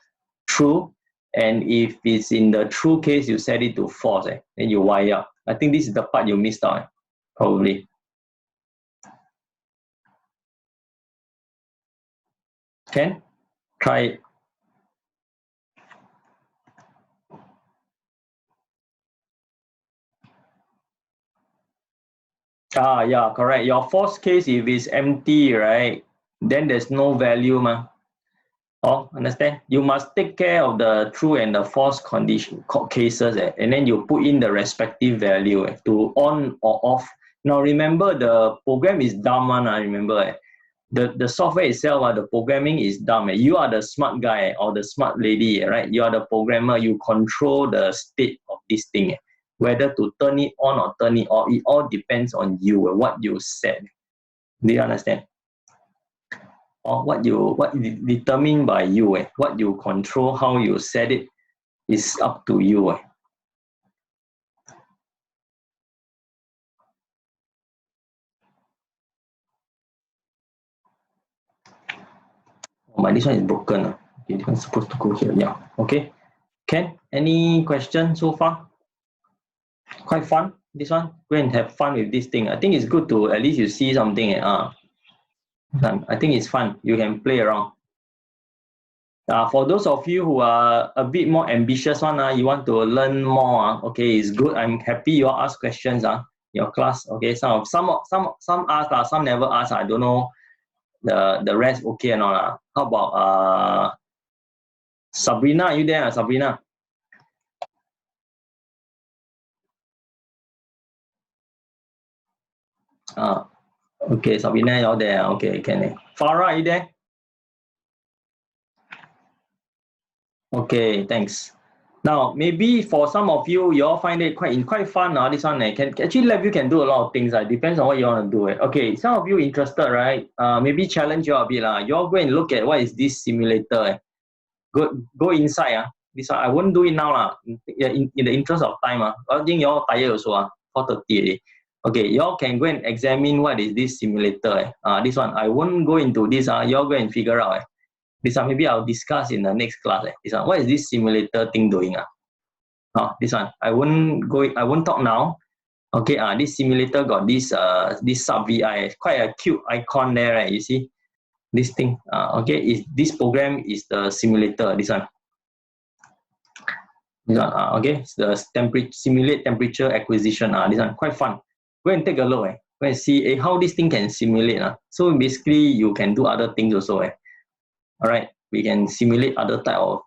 S1: true, and if it's in the true case, you set it to false. Then you wire up. I think this is the part you missed out, probably. Can try it. Yeah, correct. Your false case, if it's empty, right, then there's no value, understand? You must take care of the true and the false condition cases, and then you put in the respective value to on or off. Now remember, the program is dumb one. Remember, the software itself, the programming is dumb. You are the smart guy or the smart lady, right? You are the programmer. You control the state of this thing. Whether to turn it on or turn it off, it all depends on you, what you set. Do you understand? Or what determined by you, what you control, how you set it is up to you. Oh, this one is broken. Okay, this one's supposed to go here. Yeah. Okay. Ken, any question so far? Quite fun, this one. Go and have fun with this thing. I think it's good to at least you see something. I think it's fun. You can play around. For those of you who are a bit more ambitious you want to learn more, okay, it's good. I'm happy you all ask questions, your class. Okay, some ask, some never ask. I don't know the rest okay or not. How about Sabrina? Are you there, Sabrina? Okay, Sabrina, you're there. Okay, can. Farah, are you there? Okay, thanks. Now, maybe for some of you, you all find it quite fun. This one, actually, Labview can do a lot of things. Depends on what you want to do. Okay, some of you interested, right? Maybe challenge you a bit. You all go and look at what is this simulator. Go inside. This one, I won't do it now. In the interest of time. I think you all tired also. 4:30. Okay, you all can go and examine what is this simulator. This one, I won't go into this. You all go and figure out. This one, maybe I'll discuss in the next class. This one, what is this simulator thing doing? This one, I won't talk now. Okay, this simulator got this sub VI, quite a cute icon there, right? You see this thing. Okay, this program is the simulator. This one. Okay, it's the simulate temperature acquisition. This one quite fun. Go and take a look. Go and see how this thing can simulate. So basically, you can do other things also. All right, we can simulate other type of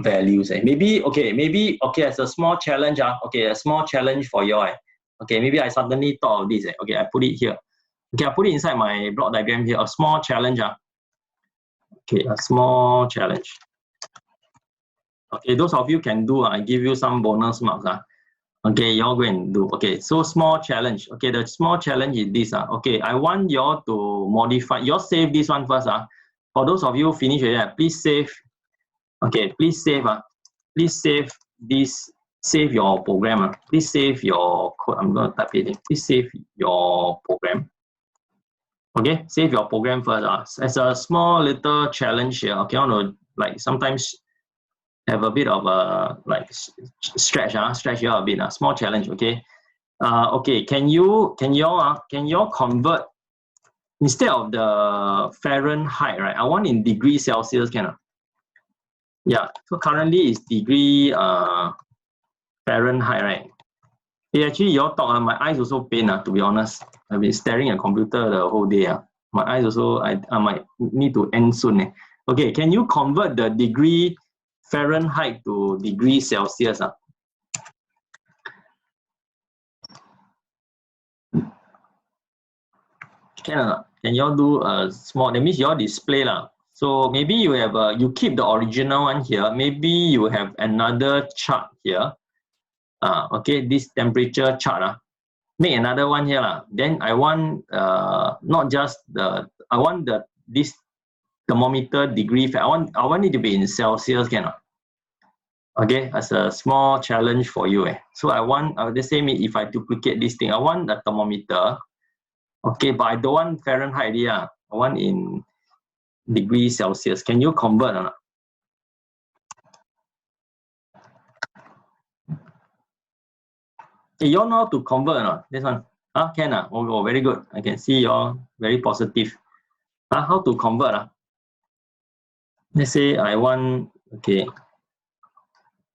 S1: values. Maybe as a small challenge. Okay, a small challenge for you. Okay, maybe I suddenly thought of this. Okay, I put it here. Okay, I put it inside my block diagram here. A small challenge. Okay, a small challenge. Okay, those of you can do. I give you some bonus marks. Okay, y'all go and do. Okay, so small challenge. Okay, the small challenge is this. Okay, I want y'all to modify. Y'all save this one first. For those of you finish it, please save. Okay, please save. Please save this. Save your program. Please save your code. I'm going to type it in. Please save your program. Okay, save your program first. As a small little challenge here. Okay, I want to like sometimes have a bit of a like stretch. Stretch here a bit. Small challenge. Okay. Okay. Can y'all convert instead of the Fahrenheit, right? I want in degrees Celsius, can? Yeah. So currently it's degree Fahrenheit, right? Actually, y'all talk. My eyes also pain. To be honest, I've been staring at computer the whole day. My eyes also. I might need to end soon. Okay. Can you convert the degree Fahrenheit to degree Celsius? Can y'all do a small? That means y'all display lah. So maybe you have you keep the original one here. Maybe you have another chart here. Okay, this temperature chart. Make another one here lah. Then I want not just I want this thermometer degree. I want it to be in Celsius, can? Okay, as a small challenge for you. So I'll just say if I duplicate this thing, I want the thermometer. Okay, but I don't want Fahrenheit here. I want in degrees Celsius. Can you convert or not? Hey, you all know how to convert or not? This one? Can? Oh, very good. I can see you're very positive. How to convert? Let's say I want, okay.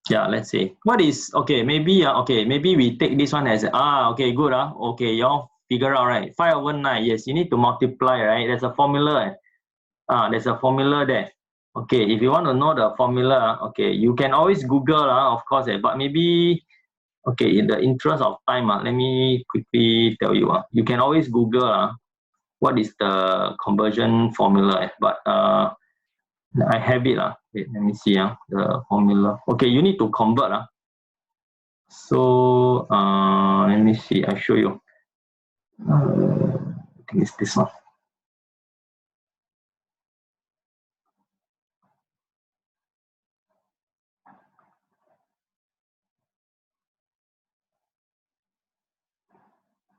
S1: Yeah, let's say. What is, okay, maybe maybe we take this one as, okay, good. Okay, y'all figure out, right? 5/9, yes, you need to multiply, right? There's a formula. There's a formula there. Okay, if you want to know the formula, okay, you can always Google, of course, but maybe, okay, in the interest of time, let me quickly tell you, you can always Google what is the conversion formula, but I have it. Wait, let me see the formula. Okay, you need to convert. So let me see, I show you. I think it's this one.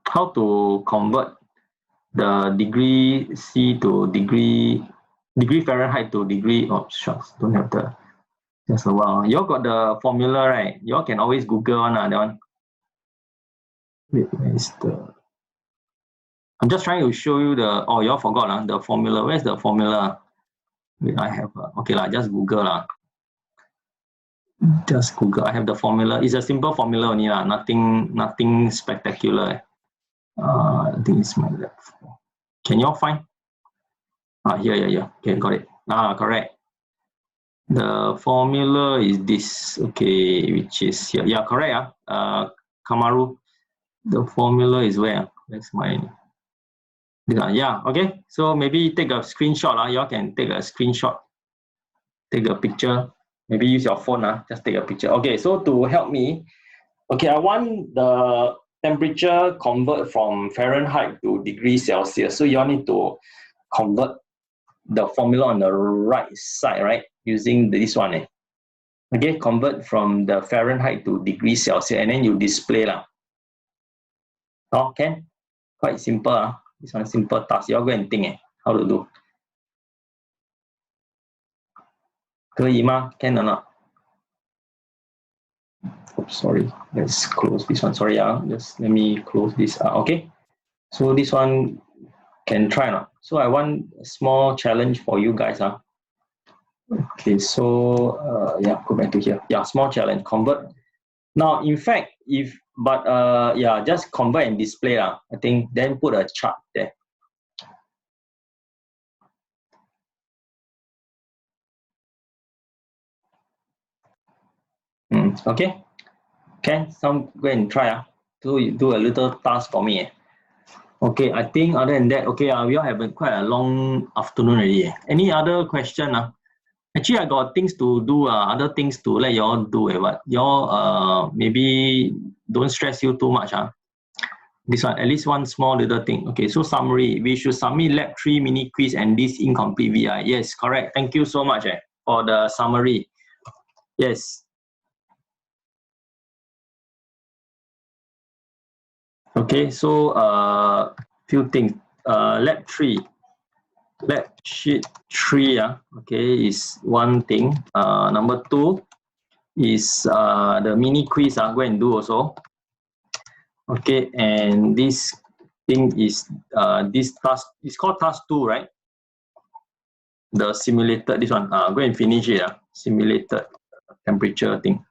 S1: How to convert the degree C to degree Fahrenheit to degree, oh shucks, don't have the, just a while. You all got the formula, right? You all can always Google one, that one. Wait, where is the, I'm just trying to show you the, oh, you all forgot the formula. Where's the formula? Wait, I have, okay just Google Just Google, I have the formula. It's a simple formula only nothing spectacular. I think it's my left. Can you all find? Here. Okay, got it. Correct. The formula is this. Okay, which is here. Yeah, correct. Kamaru. The formula is where? That's my. Yeah. Okay. So maybe take a screenshot. You all can take a screenshot. Take a picture. Maybe use your phone. Just take a picture. Okay. So to help me, okay, I want the temperature convert from Fahrenheit to degrees Celsius. So you all need to convert the formula on the right side, right? Using this one. Okay, convert from the Fahrenheit to degrees Celsius, and then you display Okay, quite simple. This one simple task. You all go and think how to do. 可以吗? Can or not? Oops, sorry. Let's close this one. Sorry, just let me close this. Okay. So this one can try not. So I want a small challenge for you guys. Okay, so go back to here. Yeah, small challenge. Convert. Now, in fact, just convert and display. I think then put a chart there. Okay. Can some go and try? So you do a little task for me. Okay, I think other than that, okay, we all have quite a long afternoon already. Any other question? Actually, I got things to do, other things to let y'all do, but y'all maybe don't stress you too much. This one, at least one small little thing. Okay, so summary, we should submit lab 3 mini quiz and this incomplete VI. Yes, correct. Thank you so much for the summary. Yes. Okay, so few things. Lab 3. Lab sheet 3, okay, is one thing. Number 2 is the mini quiz. Go and do also. Okay, and this thing is this task. It's called task 2, right? The simulated this one. Go and finish it. Simulated temperature thing.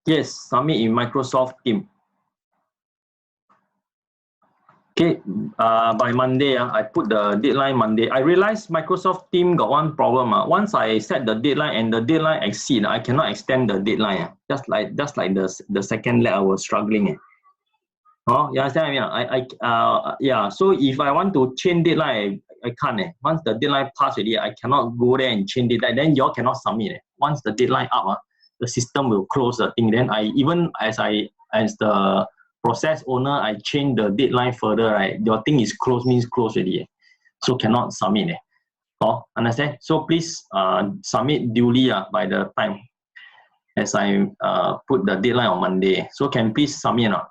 S1: Yes, submit in Microsoft Teams. Okay, by Monday, I put the deadline Monday. I realized Microsoft Teams got one problem. Once I set the deadline and the deadline exceed, I cannot extend the deadline. Just like the second lab, I was struggling. Oh, you understand? Yeah. So if I want to change deadline, I can't. Once the deadline pass already, I cannot go there and change deadline. Then y'all cannot submit. Once the deadline up, the system will close the thing. Then as the process owner, I change the deadline further. Right, your thing is closed means closed already. So cannot submit. Oh, understand? So please submit duly by the time as I put the deadline on Monday. So can please submit now.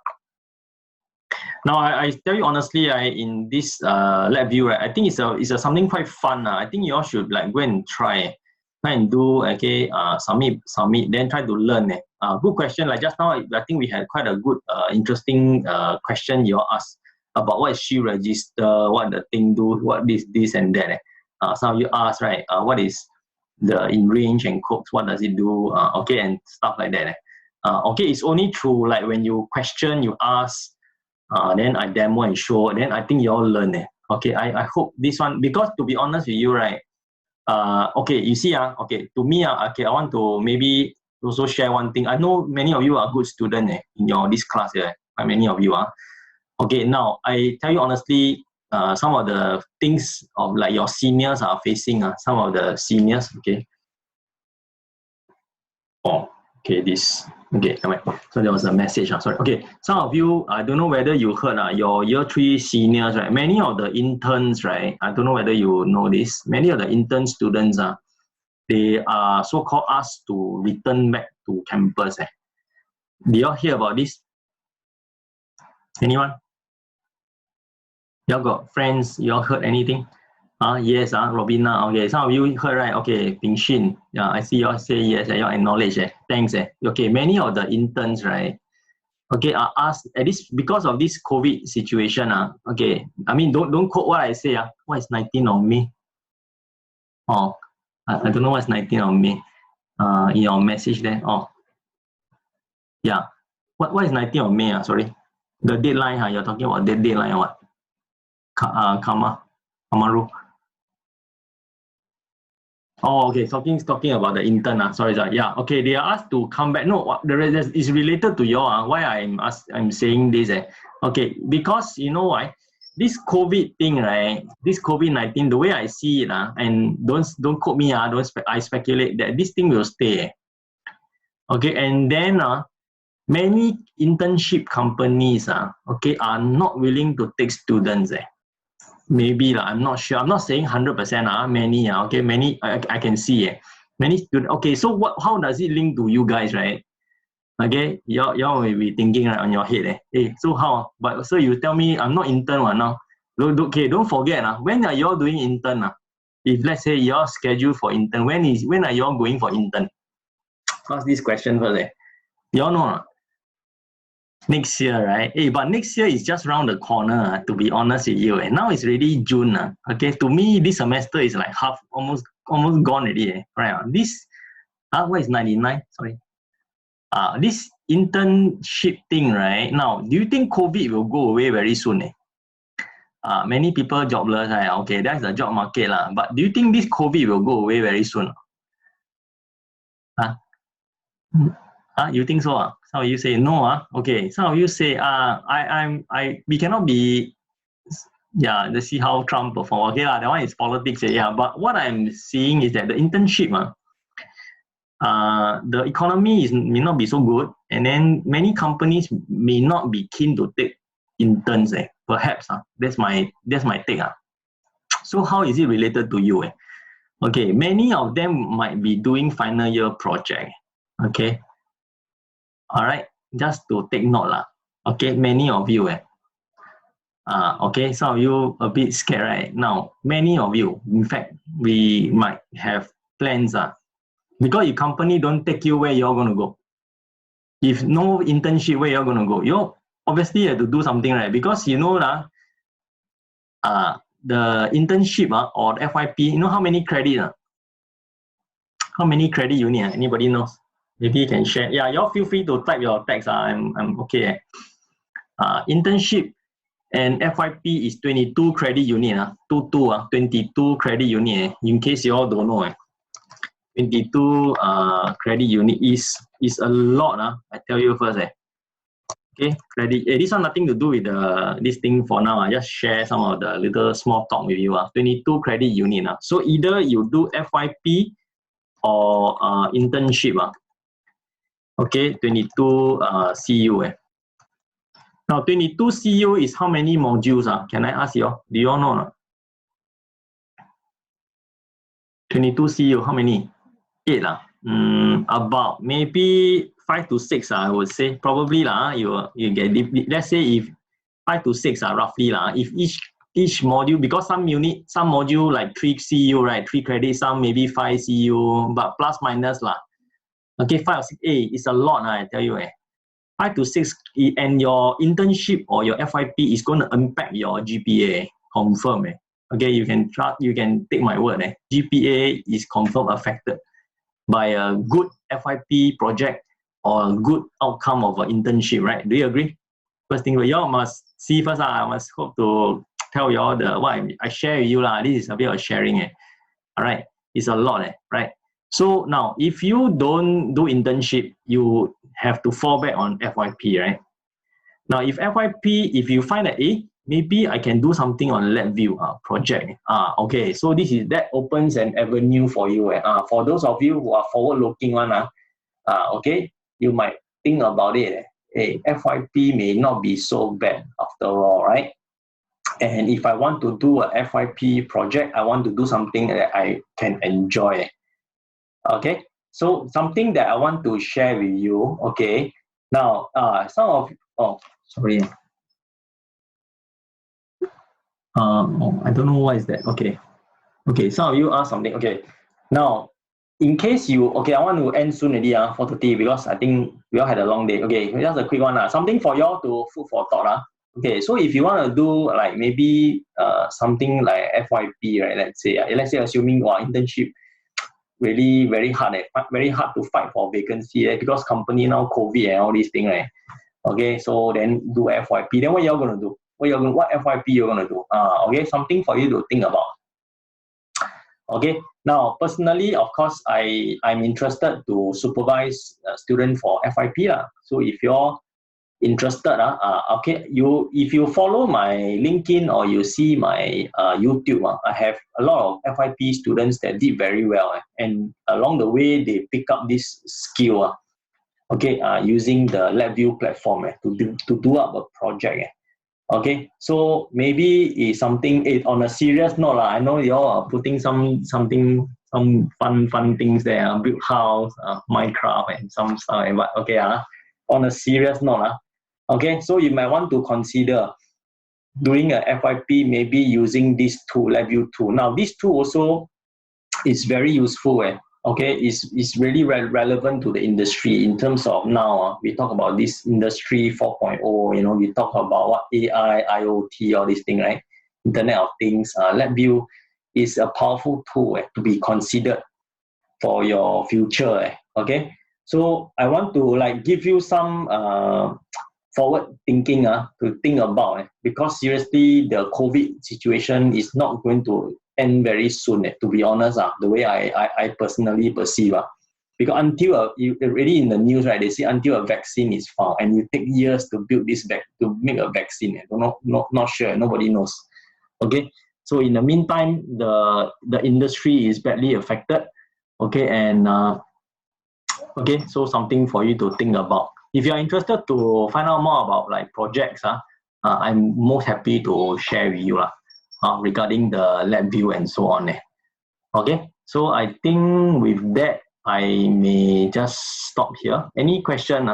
S1: Now, I tell you honestly, in this Labview, right, I think it's a something quite fun. I think you all should like go and try and do, okay, submit, then try to learn. Good question. Like just now, I think we had quite a good, interesting question you all asked about what is she register, what the thing do, what this and that. Some of you asked, right, what is the in range and codes, what does it do, okay, and stuff like that. Okay, it's only through like when you question, you ask, then I demo and show, then I think you all learn. Okay, I hope this one, because to be honest with you, right, okay, you see, okay, to me, okay, I want to maybe also share one thing. I know many of you are good students in this class, many of you are. Okay, now, I tell you honestly, some of the things of like your seniors are facing, some of the seniors, okay. Oh, okay, this. Okay, come on. So there was a message. Sorry. Okay, some of you, I don't know whether you heard your year 3 seniors, right? Many of the interns, right? I don't know whether you know this. Many of the intern students, they are so-called asked to return back to campus. Did you all hear about this? Anyone? Y'all got friends? You all heard anything? Yes, Robina. Okay, some of you heard, right? Okay, Ping Xin. Yeah, I see you all say yes, you all acknowledge. Thanks. Okay, many of the interns, right? Okay, are asked at least because of this COVID situation. Okay, I mean, don't quote what I say. What is 19 of May? Oh, I don't know what's 19 of May. In your message there. Oh, yeah. What is 19 of May? Sorry, the deadline. You're talking about the deadline or what? Kamaru. Oh, okay. Talking about the intern. Sorry. Yeah. Okay. They are asked to come back. No, the rest is related to your. Why I'm saying this? Okay, because you know why this COVID thing, right? This COVID-19, the way I see it, and don't quote me. I speculate that this thing will stay. Okay, and then many internship companies, okay, are not willing to take students. Maybe I'm not sure. I'm not saying 100%. Many okay, many I can see many students. Okay, so how does it link to you guys, right? Okay, y'all will be thinking right on your head. Hey, so how? But so you tell me I'm not intern now. Okay, don't forget when are y'all doing intern? If let's say y'all scheduled for intern, when are y'all going for intern? Ask this question first. Y'all know next year, right? Hey, but next year is just round the corner, to be honest with you. Now it's already June. Okay, to me, this semester is like half, almost gone already. Right? This, what is 99? Sorry. This internship thing, right? Now, do you think COVID will go away very soon? Many people jobless, right? Okay, that's the job market. But do you think this COVID will go away very soon? You think so? Some of you say no. Okay. Some of you say we cannot be. Yeah, let's see how Trump perform. Okay, that one is politics. Yeah, but what I'm seeing is that the internship, the economy may not be so good, and then many companies may not be keen to take interns. Perhaps that's my take. So how is it related to you? Okay, many of them might be doing final year project. Okay, all right, just to take note lah. Okay, many of you. Okay, some of you a bit scared right now. Many of you, in fact, we might have plans. Because your company don't take you, where you're going to go? If no internship, where you're going to go? You obviously have to do something, right? Because you know the internship or FYP, you know how many credit? How many credit you need? Anybody knows? Maybe you can share. Yeah, you all feel free to type your text. I'm okay. Internship and FYP is 22 credit unit. 22 credit unit. In case you all don't know. 22 credit unit is a lot. I tell you first. Okay, credit. This one nothing to do with this thing for now. I just share some of the little small talk with you. 22 credit unit. So either you do FYP or internship. Okay, 22 CU. Now 22 CU is how many modules? Can I ask you? Do you all know? 22 CU, how many? 8. About maybe 5 to 6. I would say probably you get. Let's say if 5 to 6 roughly if each module, because some module like 3 CU, right? 3 credits, some maybe 5 CU, but plus minus . Okay, 5 or 6. It's a lot. I tell you. 5 to 6, and your internship or your FYP is going to impact your GPA. Confirm. Okay, you can take my word. GPA is confirmed affected by a good FYP project or a good outcome of an internship, right? Do you agree? First thing, you all must see first. I must hope to tell you all what I share with you. This is a bit of sharing. All right, it's a lot, right? So now, if you don't do internship, you have to fall back on FYP, right? Now, if FYP, if you find that, maybe I can do something on Labview project. Okay, so that opens an avenue for you. For those of you who are forward-looking okay, you might think about it. FYP may not be so bad after all, right? And if I want to do a FYP project, I want to do something that I can enjoy. Okay, so something that I want to share with you. Okay, now sorry. I don't know what is that. Okay, some of you ask something. Okay, now in case I want to end soon already 4:30, because I think we all had a long day. Okay, just a quick one something for y'all to food for thought Okay, so if you want to do like maybe something like FYP, right? Let's say assuming internship, really very hard to fight for vacancy because company now COVID and all these things, right? Okay, so then do FYP. Then what y'all gonna do? What FYP you're gonna do? Okay, something for you to think about. Okay, now personally, of course, I'm interested to supervise a student for FYP So if you're interested, okay, if you follow my LinkedIn or you see my YouTube, I have a lot of FYP students that did very well, and along the way they pick up this skill. Okay, using the Labview platform to do up a project. Okay, so maybe it's something on a serious note. I know you all are putting some fun things there, build house, Minecraft and some stuff. But okay, on a serious note, okay, so you might want to consider doing a FYP, maybe using this tool, Labview tool. Now, this tool also is very useful. Okay, it's really relevant to the industry in terms of now. We talk about this industry 4.0. We talk about what AI, IoT, all these things, right? Internet of Things. Labview is a powerful tool to be considered for your future. Okay, so I want to give you some forward thinking to think about because seriously the COVID situation is not going to end very soon. To be honest, the way I personally perceive. Because until you already in the news, right? They say until a vaccine is found, and it take years to build this to make a vaccine. Not sure. Nobody knows. Okay. So in the meantime, the industry is badly affected. Okay, and okay, so something for you to think about. If you are interested to find out more about like projects, I'm most happy to share with you regarding the Labview and so on. Okay, so I think with that, I may just stop here. Any question?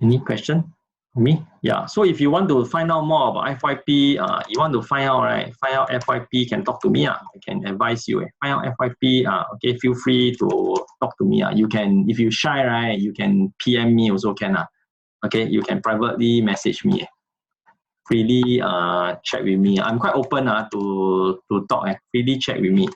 S1: Any question? Me? Yeah. So if you want to find out more about FYP, you want to find out, right? Find out FYP, can talk to me. I can advise you. Find out FYP. Okay, feel free to talk to me. You can, if you shy, right? You can PM me also can. Okay, you can privately message me. Freely chat with me. I'm quite open to talk. Freely chat with me.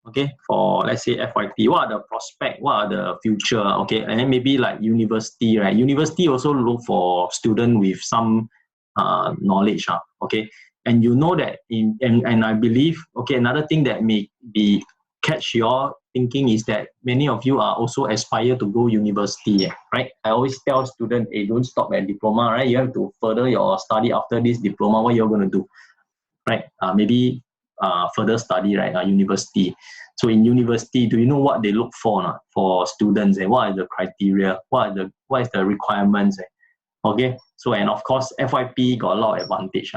S1: Okay, for let's say FYP, what are the prospects, what are the future, okay, and then maybe like university, right? University also look for student with some knowledge, okay, and you know that and I believe, okay, another thing that may be catch your thinking is that many of you are also aspire to go university, right? I always tell students, hey, don't stop at diploma, right? You have to further your study after this diploma. What you're going to do, right? Maybe further study, right? University. So in university, do you know what they look for students, and what are the criteria? What is the requirements? Okay. So, and of course, FYP got a lot of advantage.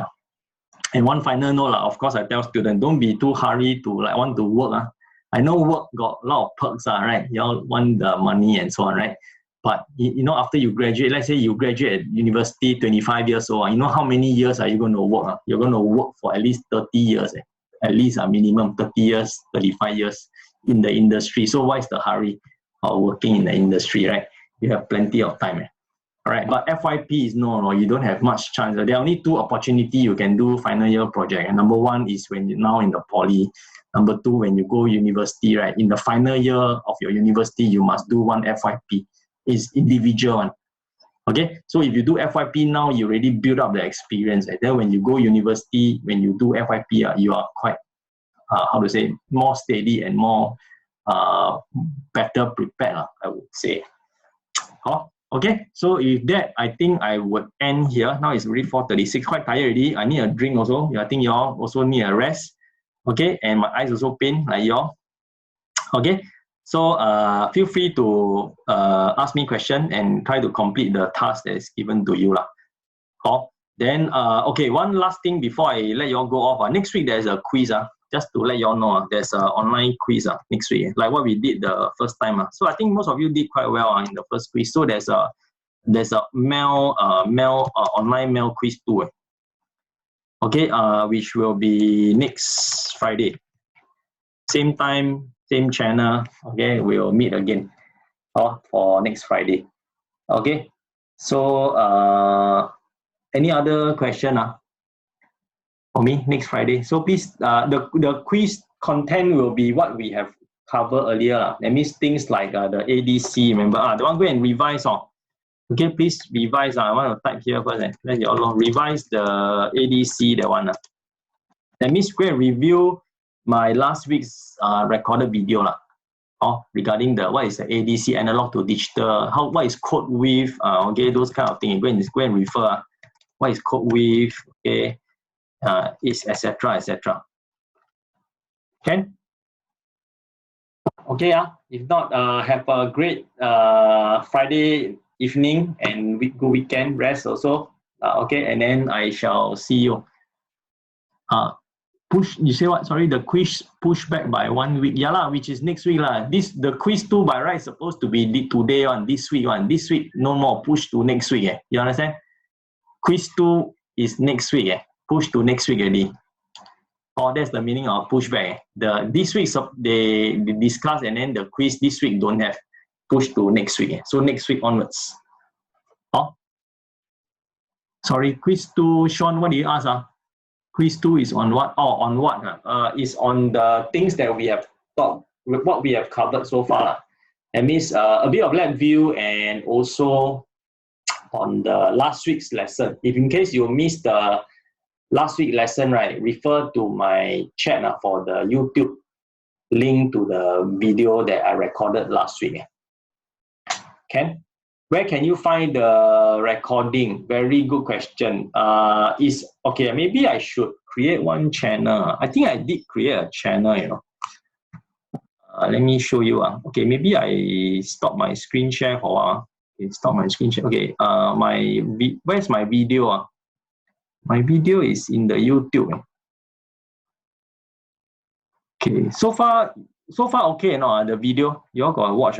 S1: And one final note, of course, I tell students, don't be too hurry to like want to work. I know work got a lot of perks, right? You all want the money and so on, right? But you know, after you graduate, let's say you graduate at university 25 years old, you know how many years are you going to work? You're going to work for at least 30 years, at least a minimum 30 years, 35 years in the industry. So why is the hurry of working in the industry, right? You have plenty of time. All right, but FYP is no, you don't have much chance. There are only two opportunities you can do final year project. And number one is when you're now in the poly. Number two, when you go university, right? In the final year of your university, you must do one FYP. It's individual one. Okay, so if you do FYP now, you already build up the experience. And then when you go university, when you do FYP, you are quite, how to say, more steady and more better prepared, I would say. Okay, so with that, I think I would end here. Now it's already 4:36, quite tired already. I need a drink also. I think you all also need a rest. Okay, and my eyes also pain like you all. Okay, so feel free to ask me question and try to complete the task that is given to you. Then, okay, one last thing before I let you all go off. Next week, there's a quiz. Just to let you all know, there's an online quiz next week, like what we did the first time. So I think most of you did quite well in the first quiz. So there's a online mail quiz too. Okay, which will be next Friday. Same time, same channel. Okay, we'll meet again for next Friday. Okay, so any other question for me next Friday? So please, the quiz content will be what we have covered earlier. That means things like the ADC. Remember, the one go and revise. Okay, please revise. I want to type here first. Let you all revise the ADC. That one. That means go and review my last week's recorded video regarding what is the ADC, analog to digital, what is code with, okay, those kind of things. Go and refer what is code with, okay, is etc. Okay. Okay. If not, have a great Friday evening and good weekend rest also. Okay, and then I shall see you. You say what? Sorry, the quiz push back by 1 week. Yeah, which is next week. The quiz 2 by right is supposed to be today this week. This week, no more, push to next week. You understand? Quiz 2 is next week. Push to next week already. That's the meaning of pushback. This week they discuss, and then the quiz this week don't have. Push to next week. So next week onwards. Sorry, quiz 2, Sean, what do you ask? Quiz 2 is on what? On what? Is on the things that we have taught, what we have covered so far. That means a bit of Labview and also on the last week's lesson. If in case you missed the last week lesson, right, refer to my chat for the YouTube link to the video that I recorded last week. Ken, where can you find the recording? Very good question. Is okay. Maybe I should create one channel. I think I did create a channel. Let me show you. Okay, maybe I stop my screen share for a while. Okay, stop my screen share. Okay. Where's my video? My video is in the YouTube. Okay. So far okay. No, the video you all got to watch.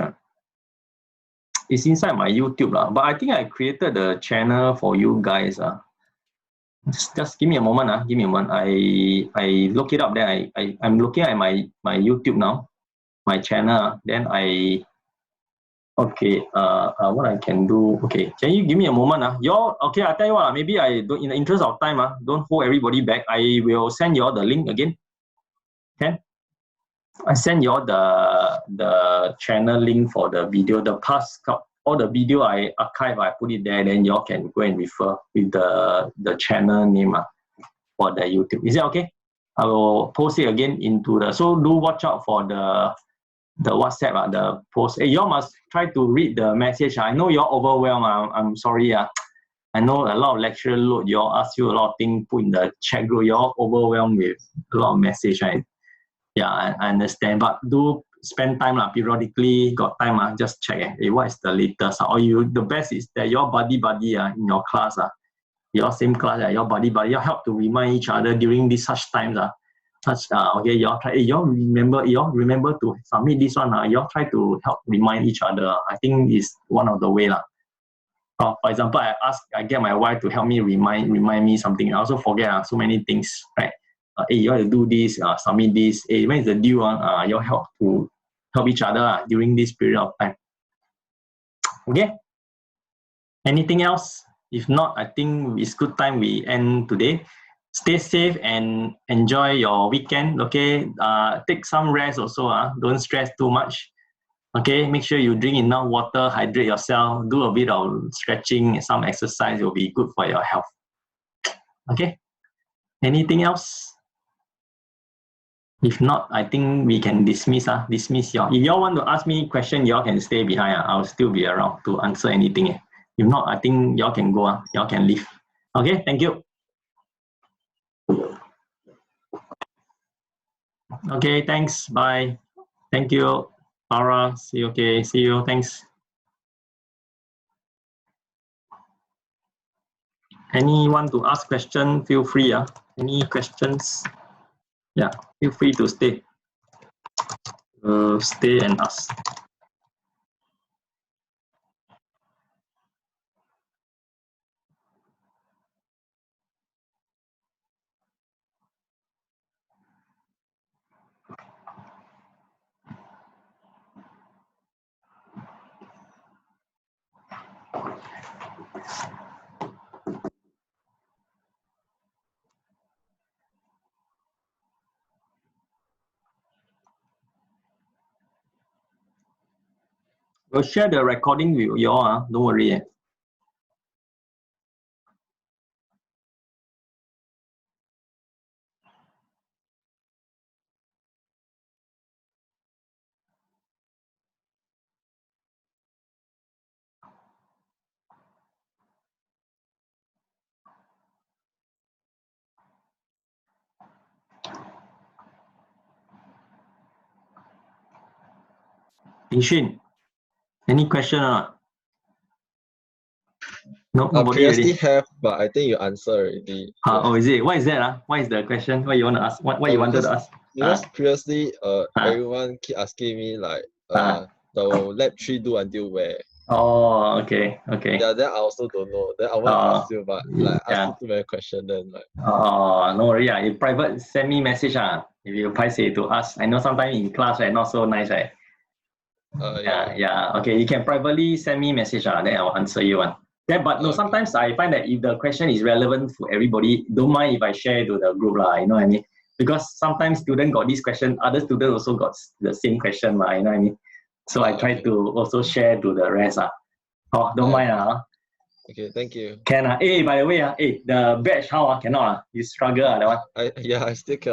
S1: It's inside my YouTube but I think I created the channel for you guys. Just give me a moment. Give me a moment. I look it up. Then I'm looking at my YouTube now, my channel. Then okay. What I can do? Okay, can you give me a moment? Y'all okay? I tell you what. Maybe I don't. In the interest of time, don't hold everybody back. I will send y'all the link again. Okay. I send y'all the channel link for the video. The past all the video I archive, I put it there. Then y'all can go and refer with the channel name for the YouTube. Is it okay? I will post it again into the. So do watch out for the WhatsApp the post. Hey, y'all must try to read the message. I know you're overwhelmed. I'm sorry. I know a lot of lecture load. Y'all ask you a lot of things put in the chat group. You're overwhelmed with a lot of message, right? Yeah, I understand, but do spend time periodically. Got time just check. Hey, what is the latest? Or the best is that your buddy in your class your same class your buddy you help to remind each other during these such times okay, y'all try. Hey, y'all remember to submit this one. Y'all try to help remind each other. I think is one of the way for example, I get my wife to help me remind me something. I also forget so many things, right? Hey, you have to do this, submit this. Hey, when is the due? You help each other during this period of time. Okay. Anything else? If not, I think it's good time we end today. Stay safe and enjoy your weekend. Okay. Take some rest also. Don't stress too much. Okay. Make sure you drink enough water, hydrate yourself, do a bit of stretching, some exercise will be good for your health. Okay. Anything else? If not, I think we can dismiss y'all. If y'all want to ask me question, y'all can stay behind. I'll still be around to answer anything. If not, I think y'all can go. Y'all can leave. Okay, thank you. Okay, thanks. Bye. Thank you. Farah, see you. Okay, see you. Thanks. Anyone to ask question, feel free. Any questions? Yeah, feel free to stay. Stay and ask. We'll share the recording with you all. Don't worry. Ying-Shin, any question or not? No, nobody
S2: previously
S1: already.
S2: have, but I think you answer already.
S1: Oh, is it? What is that? What is the question? What you want to ask? What you wanted to ask?
S2: Because previously, everyone keep asking me like, the lab 3 do until where?
S1: Oh, okay.
S2: Yeah, then I also don't know. Then I want to ask you, but like ask you too many questions. Then like.
S1: Oh, no worry. You private send me message. If you say to us, I know sometimes in class not so nice, right? Yeah. Okay, you can privately send me message. Then I will answer you one. Yeah, but no. Sometimes I find that if the question is relevant for everybody, don't mind if I share to the group You know what I mean? Because sometimes student got this question, other student also got the same question You know what I mean? So I try to also share to the rest Oh, don't mind
S2: Okay, thank you.
S1: Can Hey, by the way the batch how cannot You struggle that one.
S2: I still cannot.